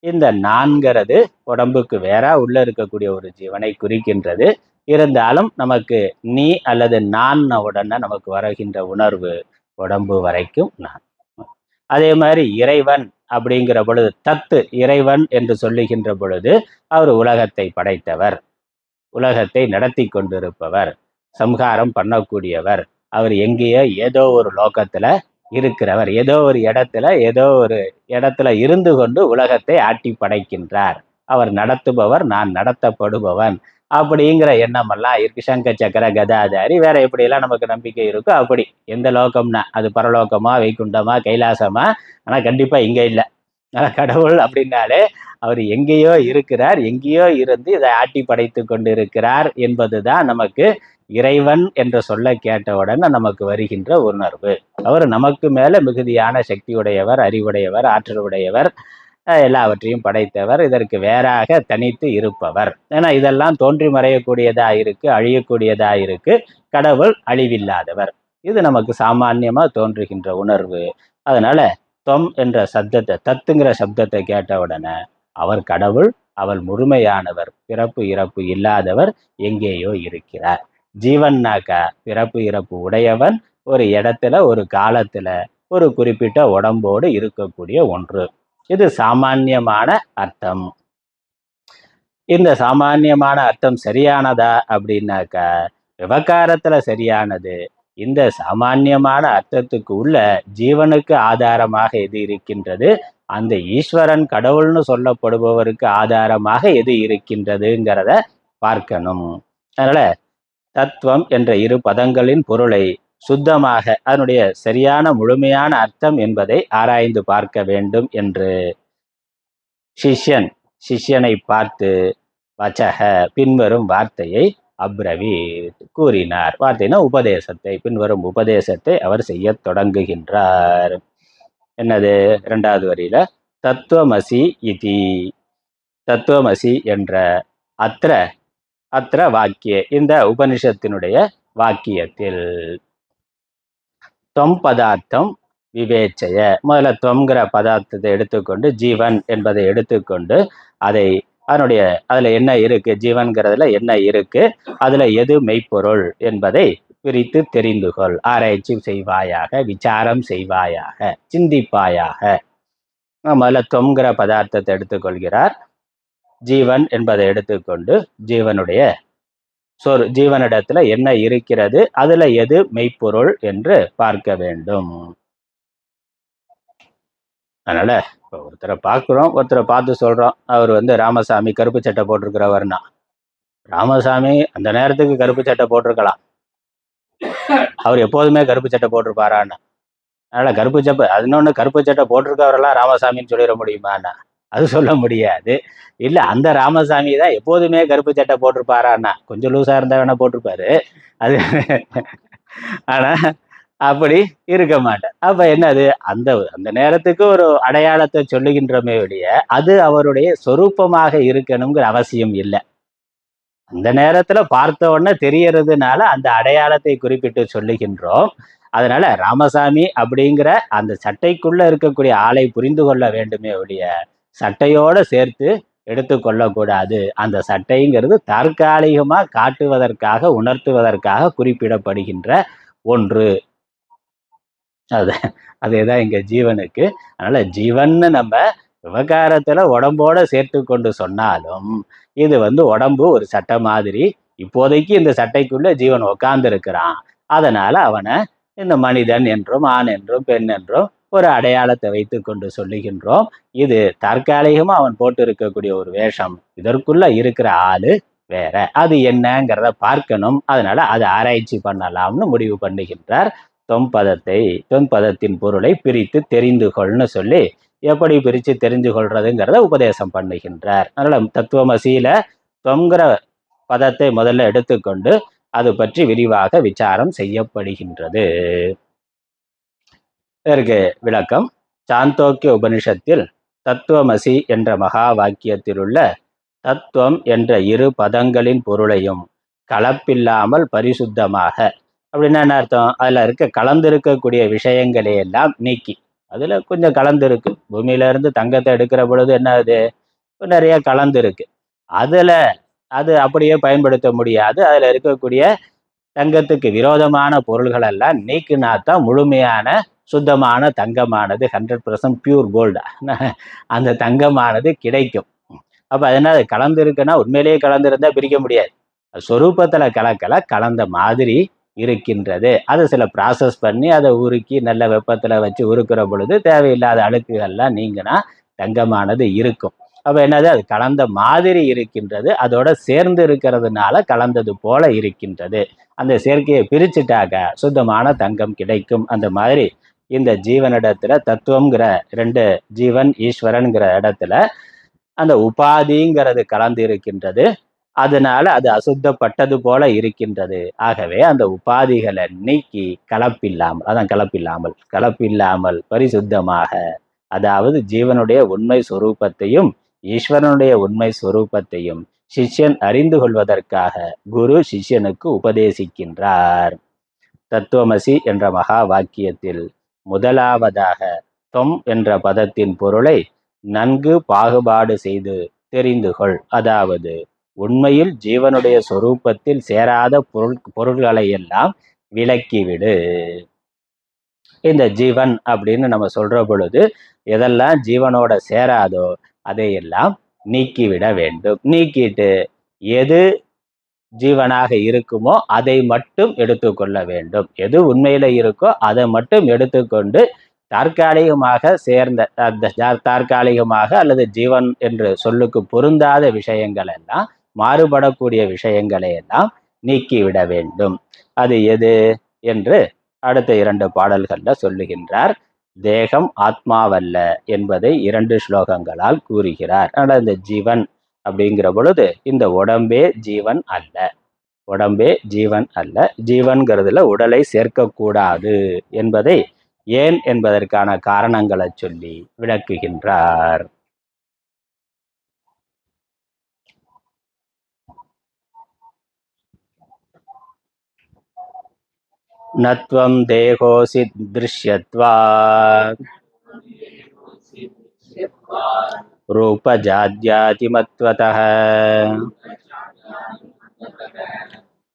இந்த நான்கிறது உடம்புக்கு வேற உள்ள இருக்கக்கூடிய ஒரு ஜீவனை குறிக்கின்றது. இருந்தாலும் நமக்கு நீ அல்லது நான் உடனே நமக்கு வருகின்ற உணர்வு உடம்பு வரைக்கும் நான். அதே மாதிரி இறைவன் அப்படிங்கிற பொழுது, தத்து இறைவன் என்று சொல்லுகின்ற பொழுது, அவர் உலகத்தை படைத்தவர், உலகத்தை நடத்தி கொண்டிருப்பவர், சம்ஹாரம் பண்ணக்கூடியவர். அவர் எங்கேயோ ஏதோ ஒரு லோகத்துல இருக்கிறவர், ஏதோ ஒரு இடத்துல இருந்து கொண்டு உலகத்தை ஆட்டி படைக்கின்றார். அவர் நடத்துபவர், நான் நடத்தப்படுபவன் அப்படிங்கிற எண்ணமெல்லாம் இருக்கு. சங்க சக்கர கதாதாரி வேற எப்படியெல்லாம் நமக்கு நம்பிக்கை இருக்கோ அப்படி. எந்த லோகம்னா அது பரலோகமா, வைகுண்டமா, கைலாசமா? ஆனா கண்டிப்பா இங்க இல்லை. கடவுள் அப்படின்னாலே அவர் எங்கேயோ இருக்கிறார், எங்கேயோ இருந்து இதை ஆட்டி படைத்து கொண்டு இருக்கிறார் என்பதுதான் நமக்கு இறைவன் என்று சொல்ல கேட்டவுடன் நமக்கு வருகின்ற உணர்வு. அவர் நமக்கு மேல மிகுதியான சக்தியுடையவர், அறிவுடையவர், ஆற்றல் உடையவர், எல்லாவற்றையும் படைத்தவர், இதற்கு வேறாக தனித்து இருப்பவர். ஏன்னா இதெல்லாம் தோன்றி மறையக்கூடியதா இருக்கு, அழியக்கூடியதா இருக்கு. கடவுள் அழிவில்லாதவர். இது நமக்கு சாமான்யமா தோன்றுகின்ற உணர்வு. அதனால தொம் என்ற சப்தத்தை, தத்துங்கிற சப்தத்தை கேட்ட உடனே அவர் கடவுள், அவள் முழுமையானவர், பிறப்பு இறப்பு இல்லாதவர், எங்கேயோ இருக்கிறார். ஜீவன்னாக்கா பிறப்பு இறப்பு உடையவன், ஒரு இடத்துல ஒரு காலத்துல ஒரு குறிப்பிட்ட உடம்போடு இருக்கக்கூடிய ஒன்று. இது சாமான்யமான அர்த்தம். இந்த சாமான்யமான அர்த்தம் சரியானதா அப்படின்னாக்கா விவகாரத்துல சரியானது. இந்த சாமான்யமான அர்த்தத்துக்கு உள்ள ஜீவனுக்கு ஆதாரமாக எது இருக்கின்றது, அந்த ஈஸ்வரன் கடவுள்னு சொல்லப்படுபவருக்கு ஆதாரமாக எது இருக்கின்றதுங்கிறத பார்க்கணும். அதனால தத்துவம் என்ற இரு பதங்களின் பொருளை சுத்தமாக, அதனுடைய சரியான முழுமையான அர்த்தம் என்பதை ஆராய்ந்து பார்க்க வேண்டும் என்று சிஷ்யனை பார்த்து வச்சக பின்வரும் வார்த்தையை அப்ரவீத் கூறினார். வார்த்தைனா உபதேசத்தை, பின்வரும் உபதேசத்தை அவர் செய்ய தொடங்குகின்றார். என்னது? 2வது வரியில தத்துவமசி இதி, தத்துவமசி என்ற அத்திர அத்திர வாக்கிய, இந்த உபனிஷத்தினுடைய வாக்கியத்தில் தொம் பதார்த்தம் விவேச்சய, முதல்ல தொம்ங்கிற பதார்த்தத்தை எடுத்துக்கொண்டு, ஜீவன் என்பதை எடுத்துக்கொண்டு, அதுல என்ன இருக்கு, ஜீவன்கிறதுல என்ன இருக்கு, அதுல எது மெய்ப்பொருள் என்பதை பிரித்து தெரிந்து கொள், ஆராய்ச்சி செய்வாயாக, விசாரம் செய்வாயாக, சிந்திப்பாயாக. முதல்ல தொம்ங்கிற பதார்த்தத்தை எடுத்துக்கொள்கிறார். ஜீவன் என்பதை எடுத்துக்கொண்டு ஜீவனிடத்துல என்ன இருக்கிறது, அதுல எது மெய்ப்பொருள் என்று பார்க்க வேண்டும். அதனால இப்போ ஒருத்தரை பார்க்குறோம், ஒருத்தரை பார்த்து சொல்றோம், அவர் ராமசாமி கருப்பு சட்டை போட்டிருக்கிறவர்னா, ராமசாமி அந்த நேரத்துக்கு கருப்பு சட்டை போட்டிருக்கலாம், அவர் எப்போதுமே கருப்பு சட்டை போட்டிருப்பாரான்னு அதனால கருப்பு சட்டை அது இன்னொன்று கருப்பு சட்டை போட்டிருக்கவரெல்லாம் ராமசாமின்னு சொல்லிட முடியுமாண்ணா? அது சொல்ல முடியாது. இல்லை, அந்த ராமசாமி தான் எப்போதுமே கருப்பு சட்டை போட்டிருப்பாராண்ணா? கொஞ்சம் லூஸா இருந்தா வேணா போட்டிருப்பாரு. அது ஆனா அப்படி இருக்க மாட்டேன். அப்ப என்னது, அந்த அந்த நேரத்துக்கு ஒரு அடையாளத்தை சொல்லுகின்றமே ஒழிய அது அவருடைய சொரூபமாக இருக்கணுங்கிற அவசியம் இல்லை. அந்த நேரத்துல பார்த்த உடனே தெரியறதுனால அந்த அடையாளத்தை குறிப்பிட்டு சொல்லுகின்றோம். அதனால ராமசாமி அப்படிங்கிற அந்த சட்டைக்குள்ள இருக்கக்கூடிய ஆளை புரிந்து கொள்ள வேண்டுமே ஒழிய சட்டையோட சேர்த்து எடுத்துக்கொள்ளக்கூடாது. அந்த சட்டைங்கிறது தற்காலிகமா காட்டுவதற்காக, உணர்த்துவதற்காக குறிப்பிடப்படுகின்ற ஒன்று. அது அதேதான் இங்க ஜீவனுக்கு. அதனால ஜீவன்னு நம்ம விவகாரத்துல உடம்போட சேர்த்து கொண்டு சொன்னாலும் இது உடம்பு ஒரு சட்டை மாதிரி. இப்போதைக்கு இந்த சட்டைக்குள்ள ஜீவன் உட்கார்ந்து இருக்கிறான். அதனால அவனை இந்த மனிதன் என்றும் ஆண் என்றும் பெண் என்றும் ஒரு அடையாளத்தை வைத்து கொண்டு சொல்லுகின்றோம். இது தற்காலிகமா அவன் போட்டு இருக்கக்கூடிய ஒரு வேஷம். இதற்குள்ள இருக்கிற ஆளு வேற. அது என்னங்கிறத பார்க்கணும். அதனால அதை ஆராய்ச்சி பண்ணலாம்னு முடிவு பண்ணுகின்றார். தொன்பதத்தின் பொருளை பிரித்து தெரிந்து கொள்னு சொல்லி எப்படி பிரித்து தெரிஞ்சு கொள்றதுங்கிறத உபதேசம் பண்ணுகின்றார். அதனால தத்துவமசியில தொங்கிற பதத்தை முதல்ல எடுத்துக்கொண்டு அது பற்றி விரிவாக விசாரம் செய்யப்படுகின்றது. இதற்கு விளக்கம் சாந்தோக்கிய உபனிஷத்தில் தத்துவமசி என்ற மகா வாக்கியத்தில் உள்ள தத்துவம் என்ற இரு பதங்களின் பொருளையும் கலப்பில்லாமல் பரிசுத்தமாக, அப்படின்னா என்ன அர்த்தம்? அதுல கலந்து இருக்கக்கூடிய விஷயங்களை எல்லாம் நீக்கி, அதுல கொஞ்சம் கலந்து இருக்கு. பூமியில இருந்து தங்கத்தை எடுக்கிற பொழுது என்ன ஆகுது, நிறைய கலந்து இருக்கு. அதுல அது அப்படியே பயன்படுத்த முடியாது. அதுல இருக்கக்கூடிய தங்கத்துக்கு விரோதமான பொருள்கள் எல்லாம் நீக்கினாத்தான் முழுமையான சுத்தமான தங்கமானது 100% பியூர் கோல்டு அந்த தங்கமானது கிடைக்கும். அப்ப அதனால கலந்து இருக்குன்னா உண்மையிலேயே கலந்து இருந்தா பிரிக்க முடியாது. சொரூபத்துல கலந்த மாதிரி இருக்கின்றது. அதை சில ப்ராசஸ் பண்ணி அதை உருக்கி நல்ல வெப்பத்துல வச்சு உருக்குற பொழுது தேவையில்லாத அழுக்குகள்லாம் நீங்கினா தங்கமானது இருக்கும். அப்ப என்னது, அது கலந்த மாதிரி இருக்கின்றது. அதோட சேர்ந்து இருக்கிறதுனால கலந்தது போல இருக்கின்றது. அந்த சேர்க்கையை பிரிச்சுட்டாக்க சுத்தமான தங்கம் கிடைக்கும். அந்த மாதிரி இந்த ஜீவனிடத்துல தத்துவம்ங்கிற 2 ஜீவன் ஈஸ்வரன்கிற இடத்துல அந்த உபாதிங்கிறது கலந்து இருக்கின்றது. அதனால அது அசுத்தப்பட்டது போல இருக்கின்றது. ஆகவே அந்த உபாதிகளை நீக்கி கலப்பில்லாமல் பரிசுத்தமாக, அதாவது ஜீவனுடைய உண்மை சொரூபத்தையும் ஈஸ்வரனுடைய உண்மை சொரூபத்தையும் சிஷ்யன் அறிந்து கொள்வதற்காக குரு சிஷ்யனுக்கு உபதேசிக்கின்றார். தத்துவமசி என்ற மகா வாக்கியத்தில் முதலாவதாக தொம் என்ற பதத்தின் பொருளை நன்கு பாகுபாடு செய்து தெரிந்து கொள். அதாவது உண்மையில் ஜீவனுடைய சொரூபத்தில் சேராத பொருள்களை எல்லாம் விலக்கிவிடு. இந்த ஜீவன் அப்படின்னு நம்ம சொல்ற பொழுது எதெல்லாம் ஜீவனோட சேராதோ அதையெல்லாம் நீக்கிவிட வேண்டும். நீக்கிட்டு எது ஜீவனாக இருக்குமோ அதை மட்டும் எடுத்துக்கொள்ள வேண்டும். எது உண்மையில இருக்கோ அதை மட்டும் எடுத்துக்கொண்டு தற்காலிகமாக தற்காலிகமாக அல்லது ஜீவன் என்று சொல்லுக்கு பொருந்தாத விஷயங்கள் எல்லாம், மாறுபடக்கூடிய விஷயங்களை எல்லாம் நீக்கிவிட வேண்டும். அது எது என்று அடுத்த 2 பாடல்கள்ல சொல்லுகின்றார். தேகம் ஆத்மாவல்ல என்பதை 2 ஸ்லோகங்களால் கூறுகிறார். ஆனால் இந்த ஜீவன் அப்படிங்கிற பொழுது இந்த உடம்பே ஜீவன் அல்ல. உடம்பே ஜீவன் அல்ல. ஜீவன்கிறதுல உடலை சேர்க்கக்கூடாது என்பதை ஏன் என்பதற்கான காரணங்களை சொல்லி விளக்குகின்றார். நத்வம் தேகோசி திருஷ்யத்வாத் ரூபஜாத்யாதிமத்வதः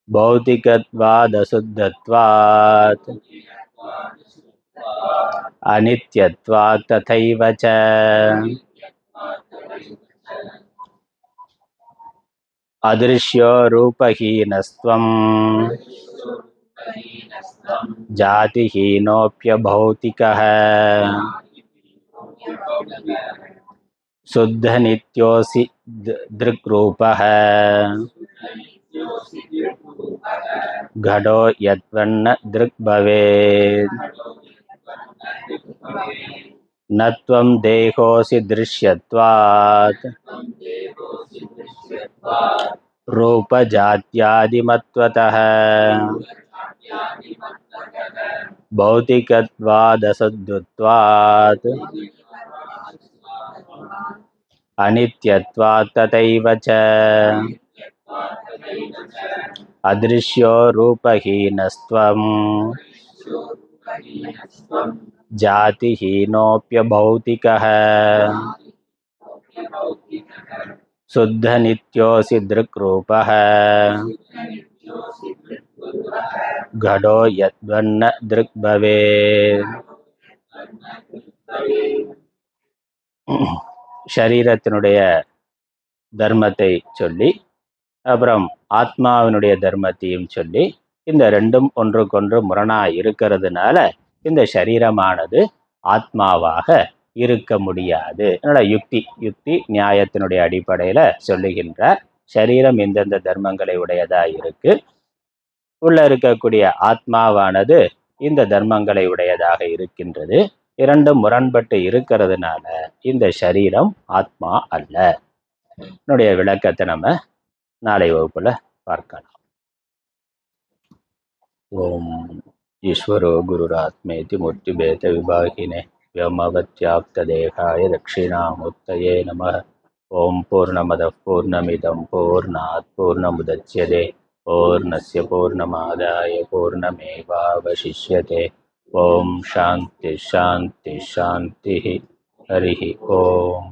பௌதிகத்வாதசுத்தத்வாத் அனித்யத்வாத் ததைவ ச அதிருஷ்யோ ரூபஹீனஸ்த்வம் ஜாதிஹீனோப்யபௌதிகः சுத்த நித்யோசி திருக்ரூபः கடோ யத்வன்ன திருக் பவேத். न त्वं देहोऽसि दृश्यत्वात् रूपजात्यादिमत्वतः भौतिकत्वादसद्युत्वात् अनित्यत्वात् तथैव च अदृश्यो रूपहीनस्त्वं जातिहीनोऽप्यभौतिकः शुद्धनित्योऽसि दृक्रूपः घटो यद्वन्न दृक् भवेत्. ஷரீரத்தினுடைய தர்மத்தை சொல்லி அப்புறம் ஆத்மாவினுடைய தர்மத்தையும் சொல்லி இந்த ரெண்டும் ஒன்றுக்கொன்று முரணா இருக்கிறதுனால இந்த சரீரமானது ஆத்மாவாக இருக்க முடியாது. அதனால யுக்தி நியாயத்தினுடைய அடிப்படையில சொல்லுகின்றார். சரீரம் எந்தெந்த தர்மங்களை உடையதா இருக்கு, உள்ள இருக்கக்கூடிய ஆத்மாவானது இந்த தர்மங்களை உடையதாக இருக்கின்றது. இரண்டும் முரண்பட்டு இருக்கிறதுனால இந்த சரீரம் ஆத்மா அல்ல. என்னுடைய விளக்கத்தை நம்ம நாளை வகுப்புல பார்க்கலாம். ஓம் ஈஸ்வரோ குருராத்மேதி மூர்த்திபேத விபாகினே व्योमवत्याप्तदेहाय दक्षिणामूर्तये नमः. ओम पूर्णमदः पूर्णमिदं पूर्णात् पूर्णमुदच्यते पूर्णस्य पूर्णमादाय पूर्णमेवावशिष्यते. ओम शांति शांति शांति. हरि ओम.